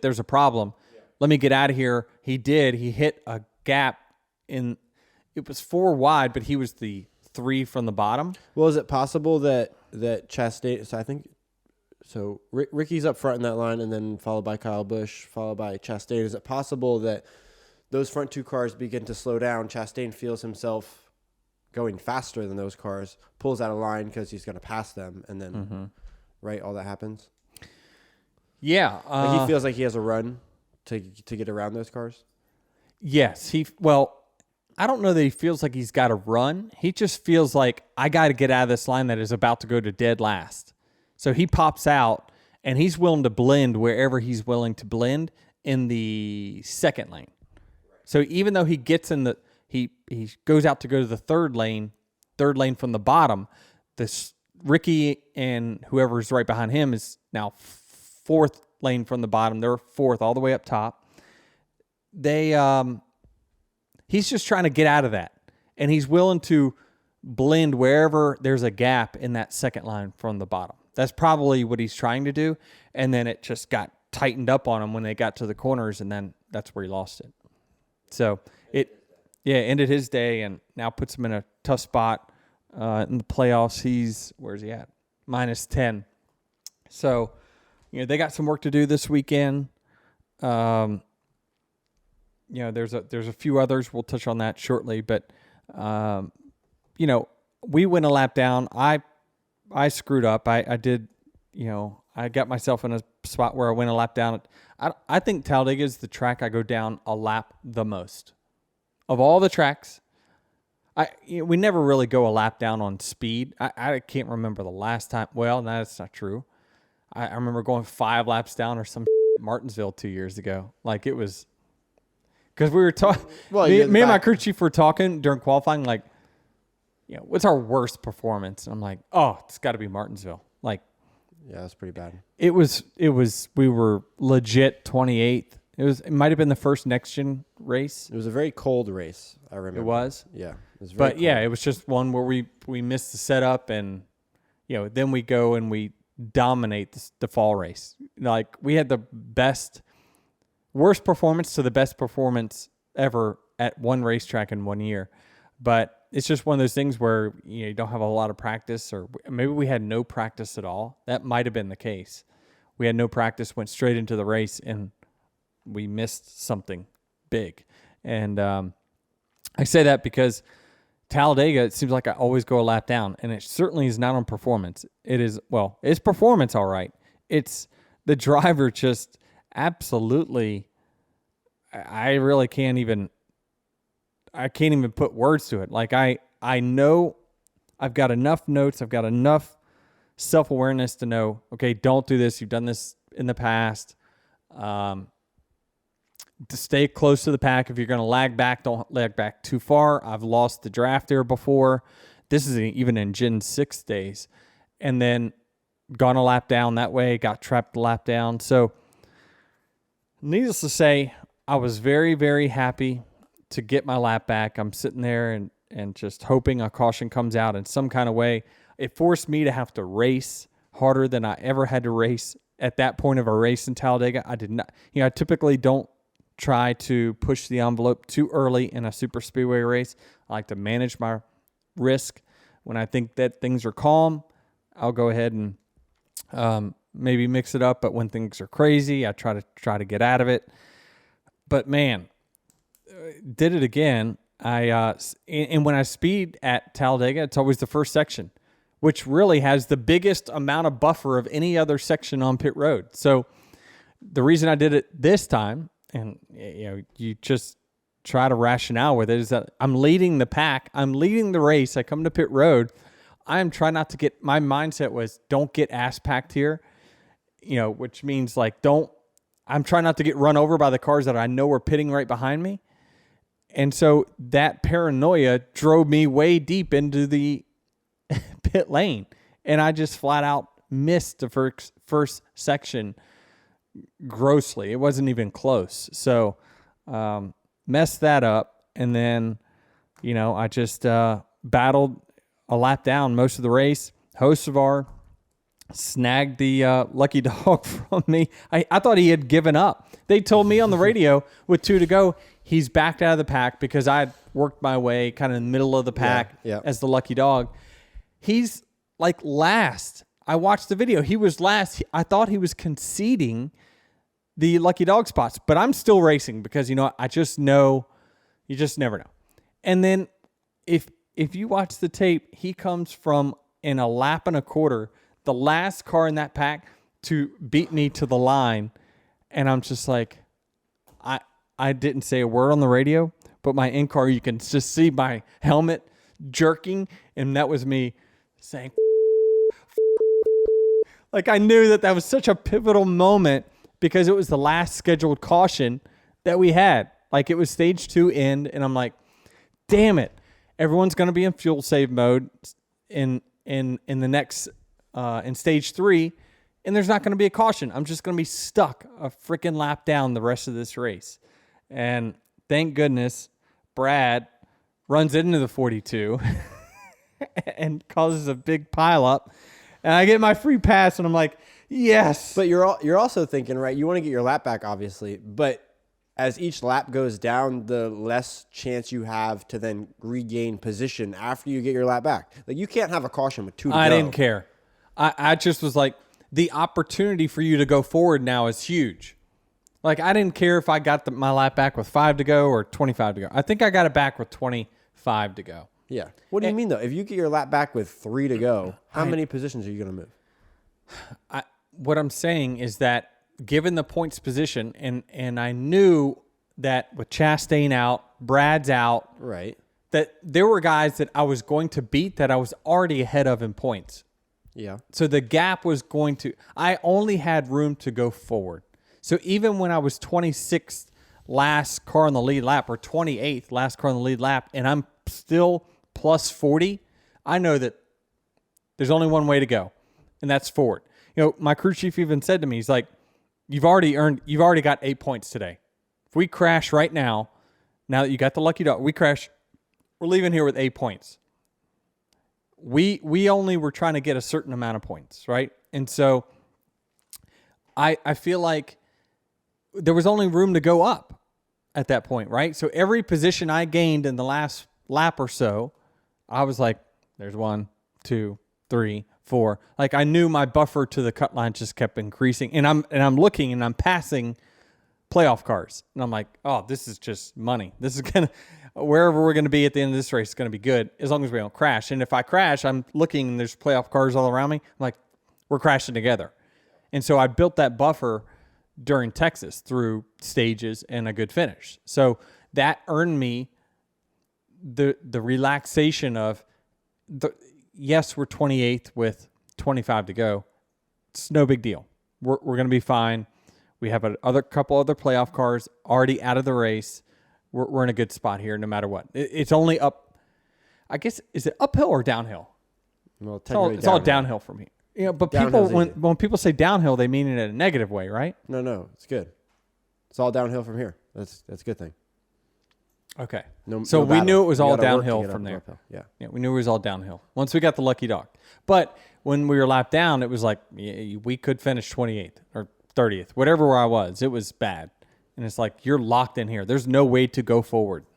there's a problem. Let me get out of here. He did. He hit a gap it was 4 wide, but he was the 3 from the bottom. Well, is it possible that Chastain? So Ricky's up front in that line, and then followed by Kyle Busch, followed by Chastain. Is it possible that those front 2 cars begin to slow down? Chastain feels himself going faster than those cars, pulls out of line because he's going to pass them, and then all that happens. Yeah, he feels like he has a run to get around those cars. Yes, I don't know that he feels like he's got to run. He just feels like, I got to get out of this line that is about to go to dead last. So he pops out, and he's willing to blend wherever he's willing to blend in the second lane. So even though he gets he goes out to go to the third lane from the bottom, this Ricky and whoever's right behind him is now 4th lane from the bottom. They're 4th all the way up top. He's just trying to get out of that, and he's willing to blend wherever there's a gap in that second line from the bottom. That's probably what he's trying to do, and then it just got tightened up on him when they got to the corners, and then that's where he lost it. So it ended his day and now puts him in a tough spot in the playoffs. Where's he at? -10. So, they got some work to do this weekend. There's a few others. We'll touch on that shortly, but we went a lap down. I screwed up. I did, I got myself in a spot where I went a lap down. I think Talladega is the track I go down a lap the most. Of all the tracks, we never really go a lap down on speed. I can't remember the last time. Well, no, that's not true. I remember going 5 laps down or some Martinsville 2 years ago. Like it was, because we were talking. Well, me and my crew chief were talking during qualifying. Like, what's our worst performance? And I'm like, oh, it's got to be Martinsville. Like, yeah, that's pretty bad. It was. We were legit 28th. It might have been the first next gen race. It was a very cold race. I remember. It was. Yeah. It was very But cold. yeah, it was just one where we missed the setup, and then we go and we dominate the fall race. Like we had the worst performance to the best performance ever at one racetrack in 1 year. But it's just one of those things where you don't have a lot of practice, or maybe we had no practice at all. That might have been the case. We had no practice, went straight into the race, and we missed something big. And I say that because Talladega, it seems like I always go a lap down, and it certainly is not on performance. It is, it's performance all right. It's the driver just absolutely, I really can't even put words to it. Like I know I've got enough notes, I've got enough self-awareness to know, okay, don't do this. You've done this in the past. To stay close to the pack. If you're going to lag back, don't lag back too far. I've lost the draft there before. This is even in Gen 6 days. And then gone a lap down that way, got trapped a lap down. So needless to say, I was very, very happy to get my lap back. I'm sitting there and just hoping a caution comes out in some kind of way. It forced me to have to race harder than I ever had to race at that point of a race in Talladega. I did not, I typically don't try to push the envelope too early in a super speedway race. I like to manage my risk. When I think that things are calm, I'll go ahead and maybe mix it up. But when things are crazy, I try to get out of it. But man, did it again. And when I speed at Talladega, it's always the first section, which really has the biggest amount of buffer of any other section on pit road. So the reason I did it this time, and you just try to rationale with it, is that I'm leading the pack. I'm leading the race. I come to pit road. I am trying not to get, my mindset was don't get ass packed here, which means like I'm trying not to get run over by the cars that I know are pitting right behind me. And so that paranoia drove me way deep into the pit lane. And I just flat out missed the first section grossly. It wasn't even close. So messed that up. And then, I just battled a lap down most of the race. Hocevar snagged the lucky dog from me. I thought he had given up. They told me on the radio with 2 to go, he's backed out of the pack because I had worked my way kind of in the middle of the pack as the lucky dog. He's like last. I watched the video. He was last. I thought he was conceding the lucky dog spots, but I'm still racing because, I just know, you just never know. And then if you watch the tape, he comes from in a lap and a quarter, the last car in that pack to beat me to the line. And I'm just like, I didn't say a word on the radio, but my in-car, you can just see my helmet jerking. And that was me saying, like, I knew that was such a pivotal moment because it was the last scheduled caution that we had. Like, it was stage 2 end. And I'm like, damn it. Everyone's going to be in fuel save mode in the next, in stage 3. And there's not going to be a caution. I'm just going to be stuck a freaking lap down the rest of this race. And thank goodness Brad runs into the 42 and causes a big pile up. And I get my free pass and I'm like, yes. But you're also thinking, right, you want to get your lap back, obviously. But as each lap goes down, the less chance you have to then regain position after you get your lap back. Like, you can't have a caution with 2 to go. I didn't care. I just was like, the opportunity for you to go forward now is huge. Like, I didn't care if I got my lap back with 5 to go or 25 to go. I think I got it back with 25 to go. Yeah. What do you mean, though? If you get your lap back with 3 to go, how many positions are you going to move? What I'm saying is that given the points position, and I knew that with Chastain out, Brad's out, right, that there were guys that I was going to beat that I was already ahead of in points. Yeah. So the gap was going to, I only had room to go forward. So even when I was 26th last car on the lead lap or 28th last car on the lead lap, and I'm still plus 40, I know that there's only one way to go, and that's forward. You know, my crew chief even said to me, he's like, you've already got 8 points today. If we crash right now that you got the lucky dog, we crash, we're leaving here with 8 points. We only were trying to get a certain amount of points, right? And so I feel like there was only room to go up at that point, right? So every position I gained in the last lap or so, I was like, there's 1, 2, 3, 4. Like I knew my buffer to the cut line just kept increasing, and I'm looking and I'm passing playoff cars, and I'm like, oh, this is just money. This is gonna, wherever we're gonna be at the end of this race is gonna be good as long as we don't crash. And if I crash, I'm looking and there's playoff cars all around me. I'm like, we're crashing together. And so I built that buffer during Texas through stages and a good finish. So that earned me the relaxation of yes, we're 28th with 25 to go. It's no big deal. We're going to be fine. We have a couple other playoff cars already out of the race. We're in a good spot here no matter what. It's only up. I guess, is it uphill or downhill? Well, it's all downhill from here. You know, but people, when people say downhill, they mean it in a negative way, right? No, it's good. It's all downhill from here. That's a good thing. Okay. So we knew it was all downhill from there. Yeah, we knew it was all downhill once we got the lucky dog. But when we were lapped down, it was like we could finish 28th or 30th, whatever where I was. It was bad. And it's like, you're locked in here. There's no way to go forward.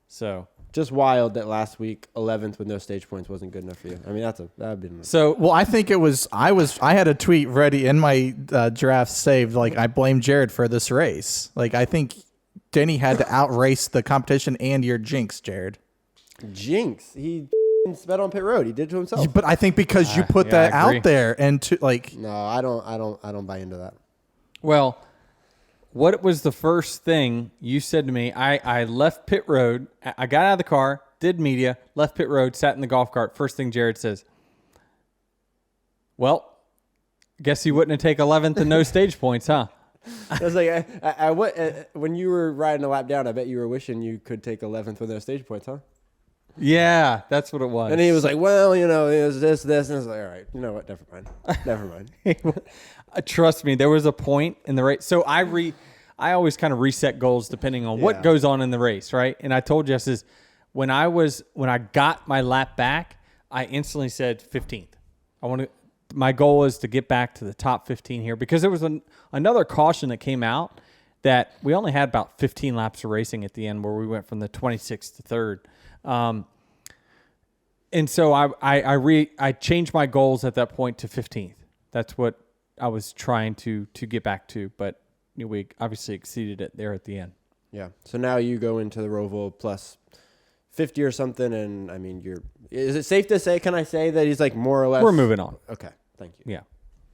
So just wild that last week 11th with no stage points wasn't good enough for you. I mean, that'd been so. Well, I think it was. I had a tweet ready in my draft saved. Like I blame Jared for this race. Like I think Denny had to outrace the competition and your jinx, Jared. Jinx. He sped on pit road. He did it to himself. But I think because you put that out there and to like. No, I don't buy into that. Well, what was the first thing you said to me? I left pit road. I got out of the car, did media, left pit road, sat in the golf cart. First thing Jared says, well, guess you wouldn't have taken 11th and no stage points, huh? I was like, when you were riding a lap down, I bet you were wishing you could take 11th with no stage points, huh? Yeah, that's what it was. And he was like, well, it was this. And I was like, all right, you know what? Never mind. Trust me, there was a point in the race. So I always kind of reset goals depending on what goes on in the race, right? And I told Jess this, when I got my lap back, I instantly said 15th. My goal is to get back to the top 15 here because there was another caution that came out that we only had about 15 laps of racing at the end where we went from the 26th to 3rd. And so I changed my goals at that point to 15th. That's what I was trying to get back to, but we obviously exceeded it there at the end. Yeah. So now you go into the Roval plus 50 or something, and I mean, is it safe to say? Can I say that he's like more or less? We're moving on. Okay. Thank you. Yeah,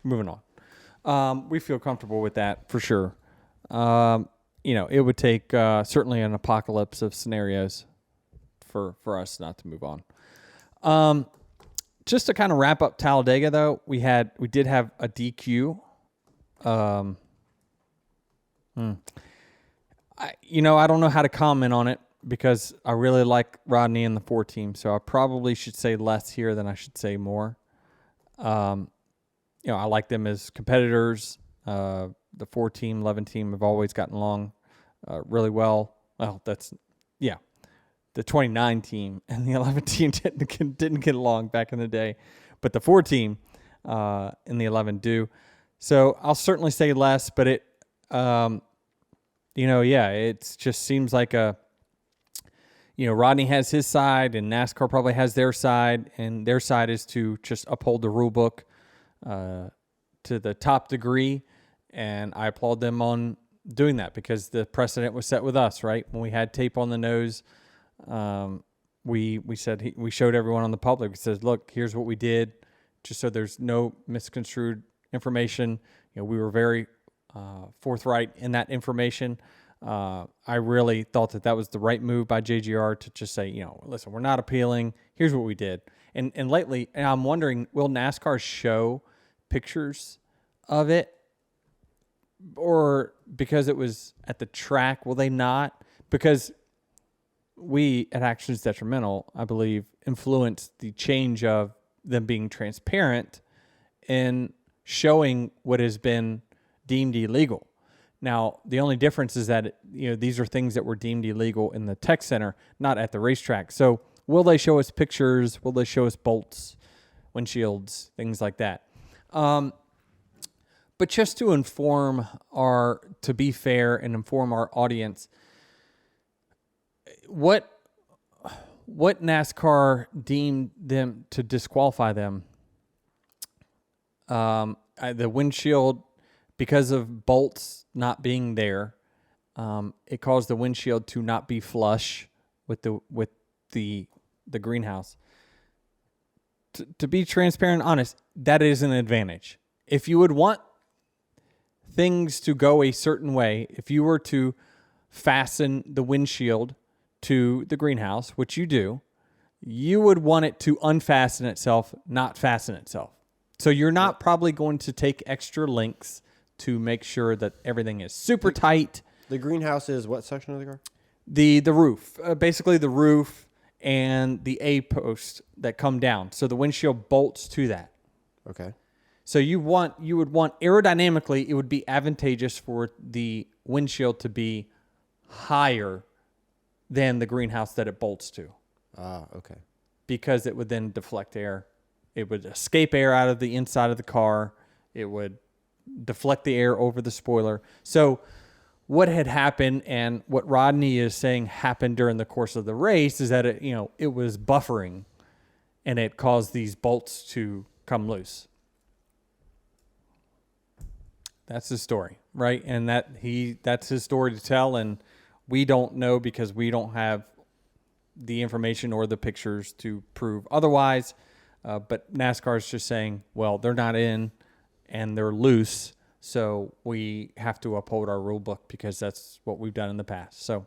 moving on. We feel comfortable with that for sure. It would take certainly an apocalypse of scenarios for us not to move on. Just to kind of wrap up Talladega, though, we did have a DQ. I don't know how to comment on it because I really like Rodney and the 4 team, so I probably should say less here than I should say more. I like them as competitors. The 4 team, 11 team have always gotten along really well. Well, the 29 team and the 11 team didn't get along back in the day, but the 4 team and the 11 do. So I'll certainly say less, but it, it just seems like Rodney has his side and NASCAR probably has their side, and their side is to just uphold the rule book to the top degree. And I applaud them on doing that because the precedent was set with us, right? When we had tape on the nose, we said, we showed everyone on the public. We said, look, here's what we did, just so there's no misconstrued information. We were very forthright in that information. I really thought that was the right move by JGR to just say, listen, we're not appealing. Here's what we did. And lately, and I'm wondering, will NASCAR show pictures of it? or because it was at the track, will they not? Because we at Actions Detrimental, I believe, influenced the change of them being transparent and showing what has been deemed illegal. Now, the only difference is that these are things that were deemed illegal in the tech center, not at the racetrack. So will they show us pictures? Will they show us bolts, windshields, things like that? But just to to be fair and inform our audience, what NASCAR deemed them to disqualify them, the windshield, because of bolts not being there, it caused the windshield to not be flush with the greenhouse. To be transparent and honest, that is an advantage. If you would want things to go a certain way, if you were to fasten the windshield to the greenhouse, which you do, you would want it to unfasten itself, not fasten itself. So you're not probably going to take extra links to make sure that everything is super tight. The greenhouse is what section of the car? The roof, basically the roof and the A post that come down. So the windshield bolts to that. Okay. So you would want aerodynamically, it would be advantageous for the windshield to be higher than the greenhouse that it bolts to. Okay. Because it would then deflect air. It would escape air out of the inside of the car. It would deflect the air over the spoiler. So what had happened, and what Rodney is saying happened during the course of the race, is that it was buffering, and it caused these bolts to come loose. That's his story, right? And that's his story to tell, and we don't know because we don't have the information or the pictures to prove otherwise. But NASCAR is just saying, well, they're not in and they're loose, so we have to uphold our rule book because that's what we've done in the past. So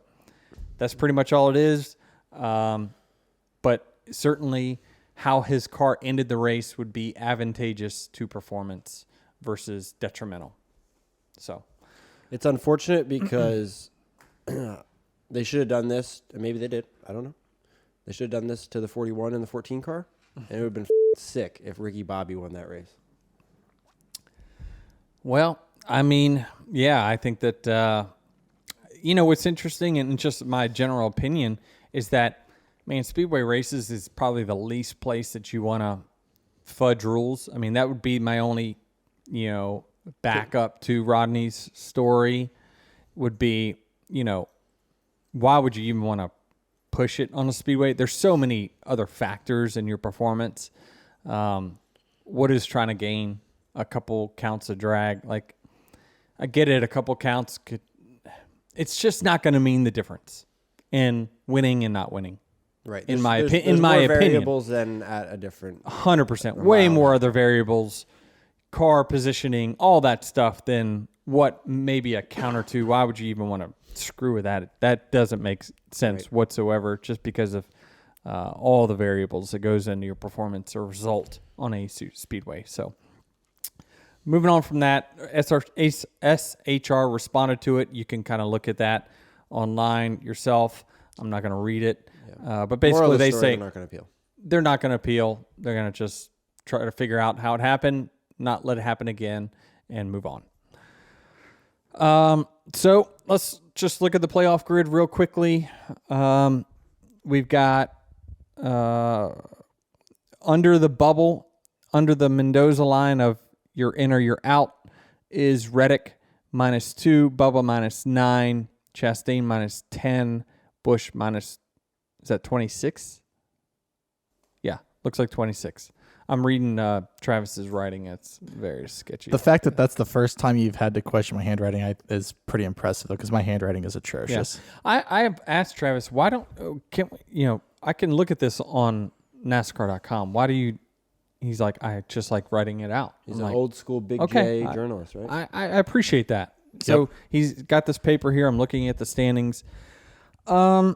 that's pretty much all it is. But certainly how his car ended the race would be advantageous to performance versus detrimental. So it's unfortunate because they should have done this, and maybe they did. I don't know. They should have done this to the 41 and the 14 car, and it would have been sick if Ricky Bobby won that race. Well, I mean, yeah, I think that, what's interesting, and just my general opinion, is that, Speedway races is probably the least place that you want to fudge rules. I mean, that would be my only, back up to Rodney's story would be, why would you even want to push it on a speedway? There's so many other factors in your performance. What is trying to gain a couple counts of drag? Like, I get it, a couple counts it's just not going to mean the difference in winning and not winning. Right. In my there's opinion, more variables than at a different 100%, way more other variables, car positioning, all that stuff than what maybe a counter to. Why would you even want to screw with that? That doesn't make sense whatsoever, just because of all the variables that goes into your performance or result on a speedway. So moving on from that, SHR responded to it. You can kind of look at that online yourself. I'm not going to read it. Yeah. But basically they say they're not going to appeal. They're not going to appeal. They're going to just try to figure out how it happened, not let it happen again, and move on. So let's just look at the playoff grid real quickly. We've got under the bubble, under the Mendoza line of you're in or you're out, is Reddick -2, Bubba -9, Chastain -10, Busch minus, is that 26? Yeah, looks like 26. I'm reading Travis's writing. It's very sketchy. The fact that that's the first time you've had to question my handwriting is pretty impressive, though, because my handwriting is atrocious. Yeah. I have asked Travis, why don't I can look at this on NASCAR.com. Why do you? He's like, I just like writing it out. He's an old school Big J journalist, right? I appreciate that. So he's got this paper here. I'm looking at the standings. What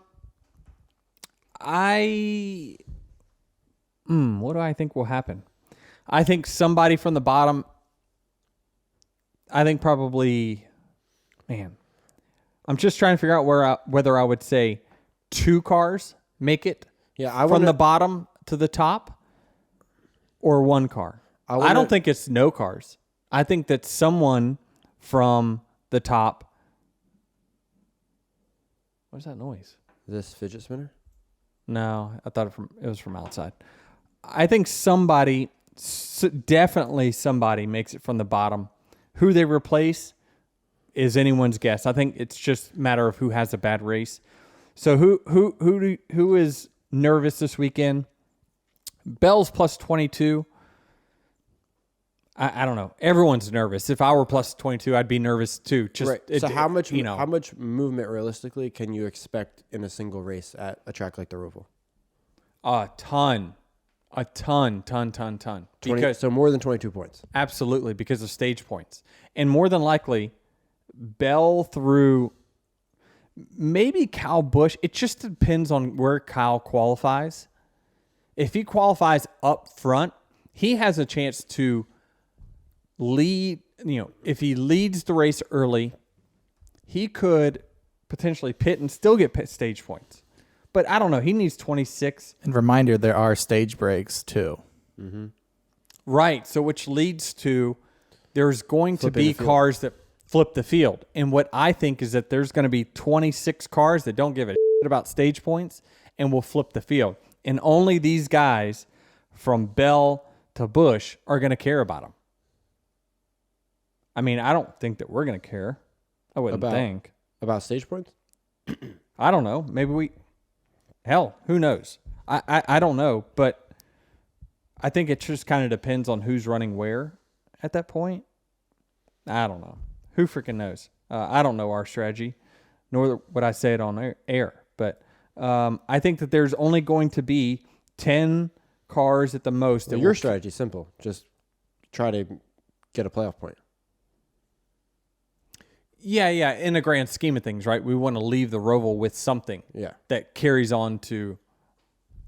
do I think will happen? I think somebody from the bottom I think probably, man, I'm just trying to figure out whether I would say 2 cars make it from the bottom to the top or 1 car. I don't think it's no cars. I think that someone from the top. What is that noise? This fidget spinner? No, I thought it was from outside. I think definitely somebody makes it from the bottom. Who they replace is anyone's guess. I think it's just a matter of who has a bad race. So who is nervous this weekend? Bell's plus 22. I don't know. Everyone's nervous. If I were plus 22, I'd be nervous too. So how much movement realistically can you expect in a single race at a track like the Roval? A ton. 20, so more than 22 points. Absolutely, because of stage points. And more than likely, Bell through maybe Kyle Busch. It just depends on where Kyle qualifies. If he qualifies up front, he has a chance to lead. If he leads the race early, he could potentially pit and still get pit stage points. But I don't know. He needs 26. And reminder, there are stage breaks too. Mm-hmm. Right. So which leads to there's going to be cars that flip the field. And what I think is that there's going to be 26 cars that don't give a shit about stage points and will flip the field. And only these guys from Bell to Busch are going to care about them. I mean, I don't think that we're going to care. I wouldn't think. About stage points? I don't know. Maybe hell, who knows? I don't know, but I think it just kind of depends on who's running where at that point. I don't know. Who freaking knows? I don't know our strategy, nor would I say it on air. But I think that there's only going to be 10 cars at the most. Well, your strategy is simple. Just try to get a playoff point. Yeah. In the grand scheme of things, right? We want to leave the Roval with something that carries on to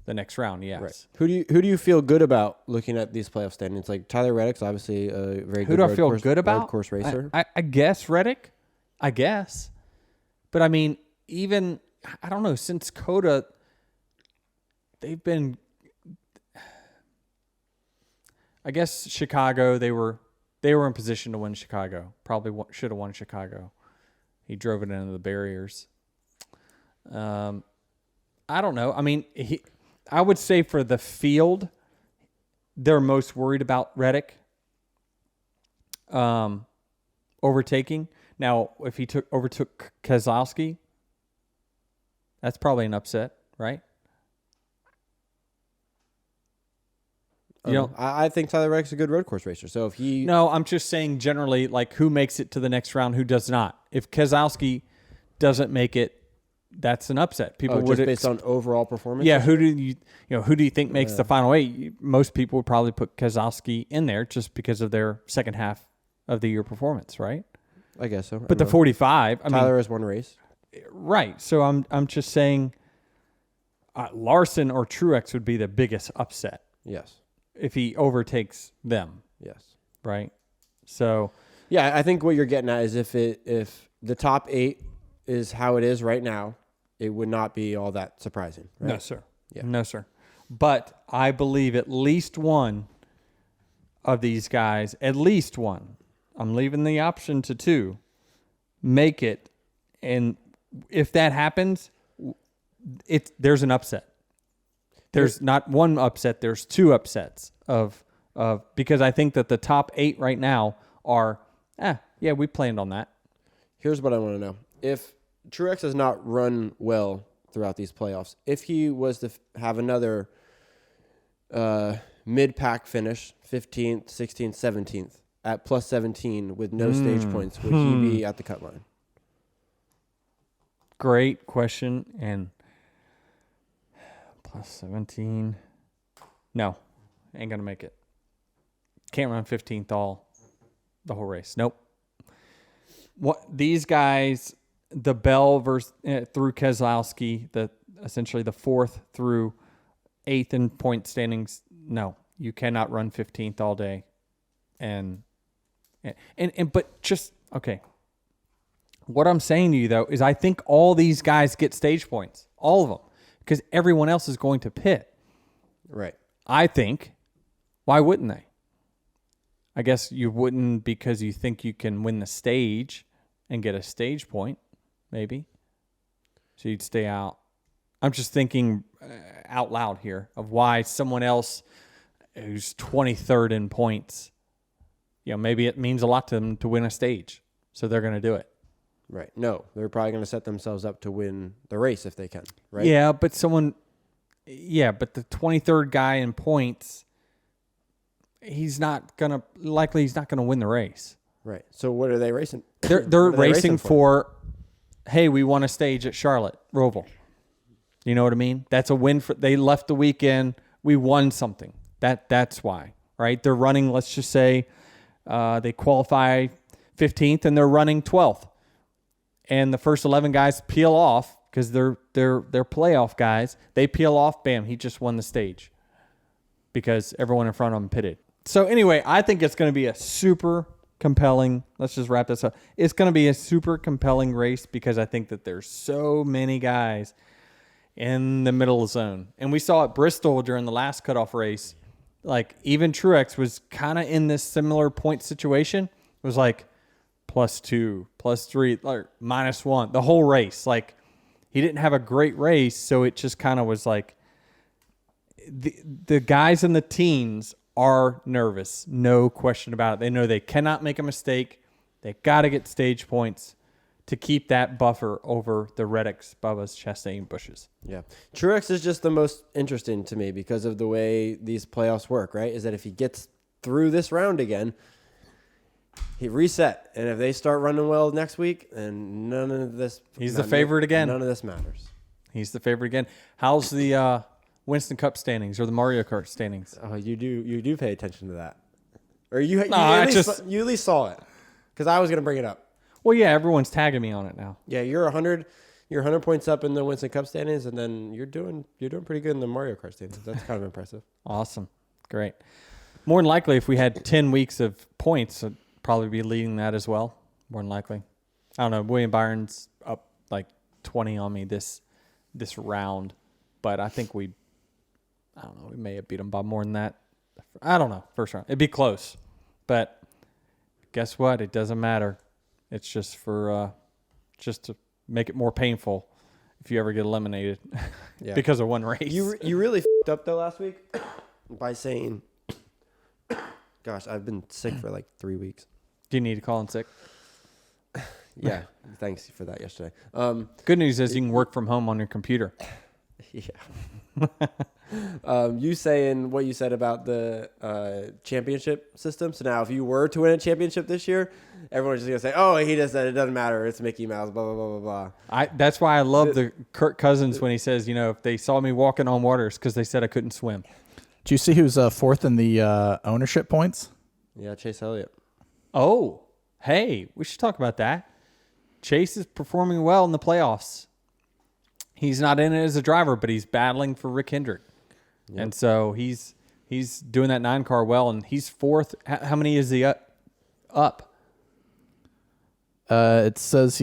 the next round. Yes. Right. Who do you feel good about looking at these playoff standings? Like Tyler Reddick's obviously a very good. Who do I feel good about? Road course racer. I guess Reddick. I guess, but I mean, even I don't know. Since Coda, they've been. I guess Chicago. They were in position to win Chicago. Probably should have won Chicago. He drove it into the barriers. I don't know. I mean, I would say for the field, they're most worried about Reddick overtaking. Now, if he overtook Keselowski, that's probably an upset, right? I think Tyler Reddick's a good road course racer. So if he... No, I'm just saying generally, like, who makes it to the next round, who does not. If Keselowski doesn't make it, that's an upset. People would just based on overall performance? Yeah, who do you think makes the final 8? Most people would probably put Keselowski in there just because of their second half of the year performance, right? I guess so. But the 45, Tyler has one race. Right. So I'm just saying Larson or Truex would be the biggest upset. Yes. If he overtakes them. Yes. Right? So yeah, I think what you're getting at is if the top 8 is how it is right now, it would not be all that surprising. Right? No, sir. Yeah. No, sir. But I believe at least one of these guys, at least one, I'm leaving the option to 2, make it. And if that happens, there's an upset. There's not one upset, there's 2 upsets of because I think that the top 8 right now are, yeah, we planned on that. Here's what I want to know. If Truex has not run well throughout these playoffs, if he was to have another mid-pack finish, 15th, 16th, 17th, at plus 17 with no stage points, would he be at the cut line? Great question. And plus 17. No, ain't going to make it. Can't run 15th the whole race. Nope. What these guys, the Bell versus through Keselowski, essentially the 4th through 8th in point standings. No, you cannot run 15th all day and But just okay. What I'm saying to you though is I think all these guys get stage points, all of them, because everyone else is going to pit. Right. I think. Why wouldn't they? I guess you wouldn't because you think you can win the stage and get a stage point, maybe. So you'd stay out. I'm just thinking out loud here of why someone else who's 23rd in points, maybe it means a lot to them to win a stage. So they're going to do it. Right. No, they're probably going to set themselves up to win the race if they can. Right. Yeah, but the 23rd guy in points, he's not going to win the race. Right. So what are they racing? They're racing for, hey, we won a stage at Charlotte, Roval. You know what I mean? That's a win they left the weekend. We won something. That's why, right? They're running, let's just say they qualify 15th and they're running 12th. And the first 11 guys peel off because they're playoff guys. They peel off, bam, he just won the stage because everyone in front of him pitted. So anyway, I think it's going to be a super compelling, let's just wrap this up. It's going to be a super compelling race because I think that there's so many guys in the middle zone. And we saw at Bristol during the last cutoff race, like even Truex was kind of in this similar point situation. It was like +2, +3, like -1, the whole race. Like he didn't have a great race, so it just kind of was like the guys in the teens are nervous, no question about it. They know they cannot make a mistake. They got to get stage points to keep that buffer over the Reddicks, Bubba's, Chastain, Bushes. Yeah. Truex is just the most interesting to me because of the way these playoffs work, right? Is that if he gets through this round again, he reset. And if they start running well next week, then none of this... He's the favorite again. None of this matters. He's the favorite again. How's the Winston Cup standings or the Mario Kart standings? Oh, you do pay attention to that. Or you at least saw it. Because I was going to bring it up. Well, yeah, everyone's tagging me on it now. Yeah, you're 100 points up in the Winston Cup standings, and then you're doing pretty good in the Mario Kart standings. That's kind of impressive. Awesome. Great. More than likely, if we had 10 weeks of points, I'd probably be leading that as well. More than likely. I don't know. William Byron's up like 20 on me this round, but I think we may have beat him by more than that. I don't know. First round. It'd be close, but guess what? It doesn't matter. It's just for just to make it more painful if you ever get eliminated because of one race. You really f***ed up though last week by saying, "Gosh, I've been sick for like 3 weeks." Do you need to call in sick? Yeah, thanks for that yesterday. Good news is you can work from home on your computer. Yeah. You saying what you said about the championship system. So now if you were to win a championship this year, everyone's just going to say, oh, he just said it doesn't matter. It's Mickey Mouse, blah, blah, blah, blah, blah. That's why I love the Kirk Cousins when he says, if they saw me walking on waters because they said I couldn't swim. Do you see who's fourth in the ownership points? Yeah, Chase Elliott. Oh, hey, we should talk about that. Chase is performing well in the playoffs. He's not in it as a driver, but he's battling for Rick Hendrick. Yep. And so he's doing that 9-car well, and he's fourth. How many is he up? It just says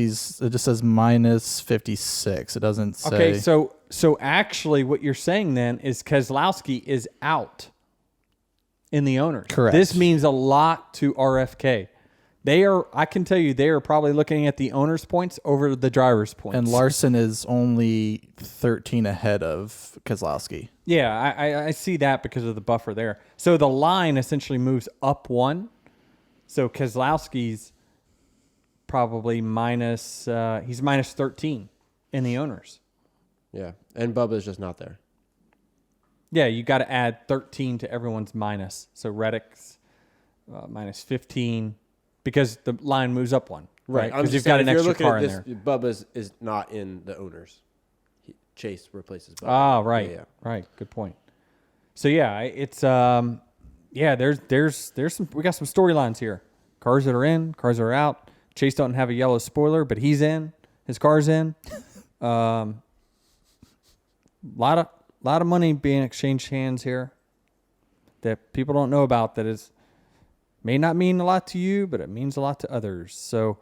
-56. It doesn't say. Okay, so actually what you're saying then is Keselowski is out in the owners. Correct. This means a lot to RFK. I can tell you, they are probably looking at the owner's points over the driver's points. And Larson is only 13 ahead of Keselowski. Yeah, I see that because of the buffer there. So the line essentially moves up 1. So Keselowski's probably he's minus 13 in the owners. Yeah, and Bubba's just not there. Yeah, you got to add 13 to everyone's minus. So Reddick's minus 15. Because the line moves up 1, right? Because you've got an extra car in there. Bubba's is not in the owners. Chase replaces Bubba. Ah, right, yeah. Right. Good point. So yeah, it's there's some. We got some storylines here. Cars that are in, cars that are out. Chase doesn't have a yellow spoiler, but he's in. His car's in. Lot of money being exchanged hands here that people don't know about. That is may not mean a lot to you, but it means a lot to others. So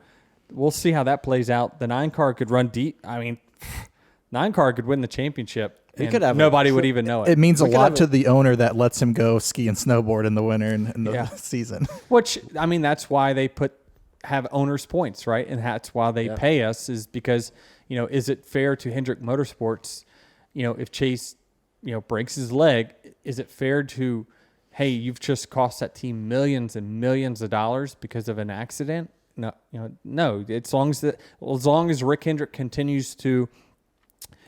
we'll see how that plays out. The 9 car could run deep. I mean, 9 car could win the championship. He And could have nobody would even know it. It means a We could lot have to the owner that lets him go ski and snowboard in the winter and in the Yeah. season. Which, I mean, that's why they have owners' points, right? And that's why they pay us, is because, is it fair to Hendrick Motorsports, if Chase, breaks his leg, is it fair to, hey, you've just cost that team millions and millions of dollars because of an accident? No, no. As long as Rick Hendrick continues to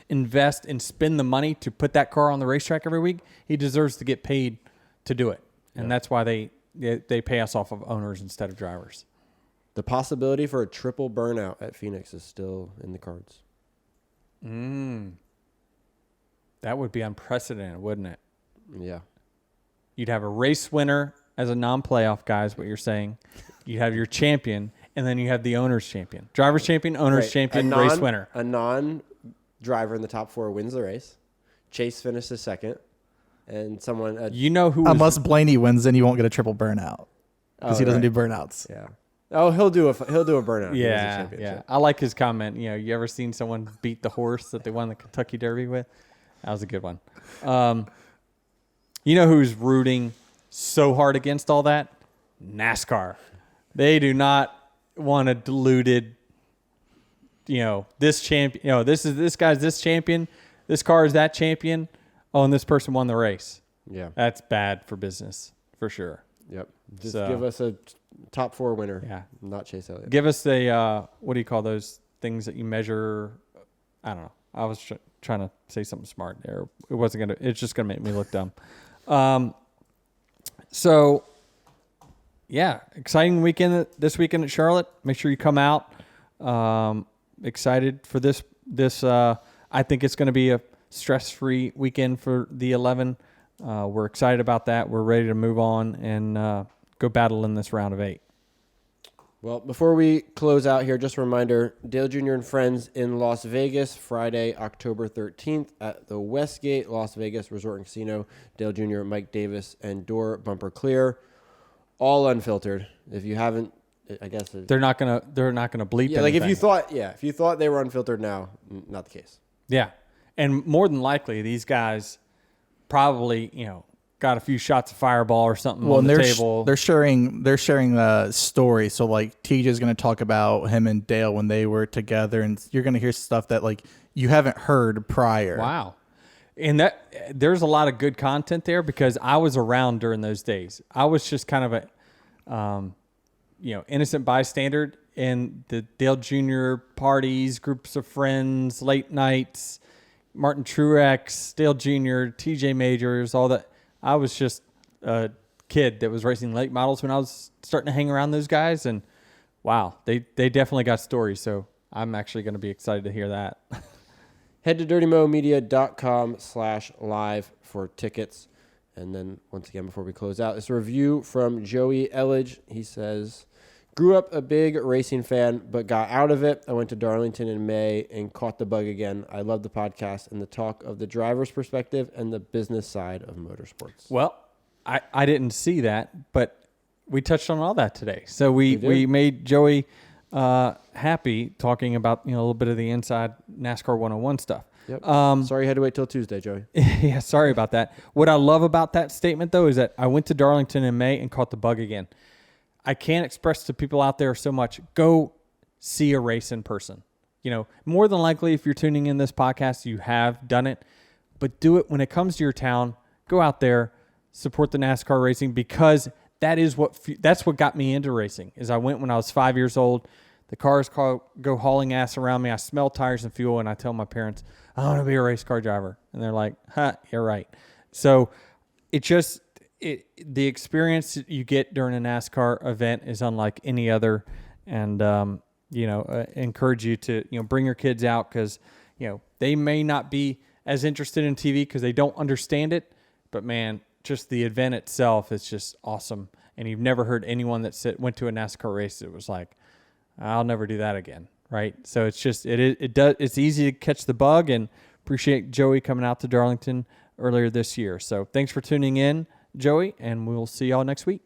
invest and spend the money to put that car on the racetrack every week, he deserves to get paid to do it. And that's why they pay us off of owners instead of drivers. The possibility for a triple burnout at Phoenix is still in the cards. That would be unprecedented, wouldn't it? Yeah. You'd have a race winner as a non-playoff guy, is what you're saying. You have your champion, and then you have the owner's champion. Driver's champion, owner's Right. champion, race winner. A non-driver in the top 4 wins the race. Chase finishes second, and someone. You know who Unless Blaney wins, then you won't get a triple burnout because he doesn't do burnouts. Yeah. Oh, he'll do a burnout. If he wins the Yeah, championship. I like his comment. You ever seen someone beat the horse that they won the Kentucky Derby with? That was a good one. You know who's rooting so hard against all that? NASCAR. They do not want a diluted, this champion, this guy's this champion, this car is that champion. Oh, and this person won the race. Yeah. That's bad for business, for sure. Yep. Just So- give us a top 4 winner. Yeah. Not Chase Elliott. Give us a, what do you call those things that you measure? I don't know. I was trying to say something smart there. It wasn't going to, it's just going to make me look dumb. So, yeah, exciting weekend this weekend at Charlotte. Make sure you come out. Excited for this. I think it's going to be a stress-free weekend for the 11. We're excited about that. We're ready to move on and go battle in this round of 8. Well, before we close out here, just a reminder, Dale Jr. and Friends in Las Vegas, Friday, October 13th at the Westgate Las Vegas Resort and Casino. Dale Jr., Mike Davis, and door bumper clear, all unfiltered. If you haven't, I guess They're not gonna bleep. yeah, like if anything. you thought they were unfiltered now, not the case. Yeah. And more than likely, these guys probably, got a few shots of Fireball or something on the table. They're sharing the story. So like TJ's going to talk about him and Dale when they were together, and you're going to hear stuff that like you haven't heard prior. Wow. And there's a lot of good content there because I was around during those days. I was just kind of a, innocent bystander in the Dale Jr. parties, groups of friends, late nights, Martin Truex, Dale Jr., TJ Majors, all that. I was just a kid that was racing late models when I was starting to hang around those guys. And wow, they definitely got stories. So I'm actually going to be excited to hear that. Head to dirtymomedia.com/live for tickets. And then once again, before we close out, it's a review from Joey Elledge. He says, grew up a big racing fan, but got out of it. I went to Darlington in May and caught the bug again. I love the podcast and the talk of the driver's perspective and the business side of motorsports. Well, I didn't see that, but we touched on all that today. So we made Joey happy talking about a little bit of the inside NASCAR 101 stuff. Yep. Sorry you had to wait till Tuesday, Joey. Yeah, sorry about that. What I love about that statement, though, is that I went to Darlington in May and caught the bug again. I can't express to people out there so much. Go see a race in person. More than likely, if you're tuning in this podcast, you have done it. But do it when it comes to your town. Go out there, support the NASCAR racing, because that's what got me into racing. Is I went when I was 5 years old. The cars go hauling ass around me. I smell tires and fuel, and I tell my parents, I want to be a race car driver. And they're like, you're right. So the experience that you get during a NASCAR event is unlike any other. And, encourage you to, bring your kids out because, they may not be as interested in TV because they don't understand it. But, man, just the event itself is just awesome. And you've never heard anyone that went to a NASCAR race that was like, I'll never do that again, right? So it's just it's easy to catch the bug, and appreciate Joey coming out to Darlington earlier this year. So thanks for tuning in, Joey, and we'll see y'all next week.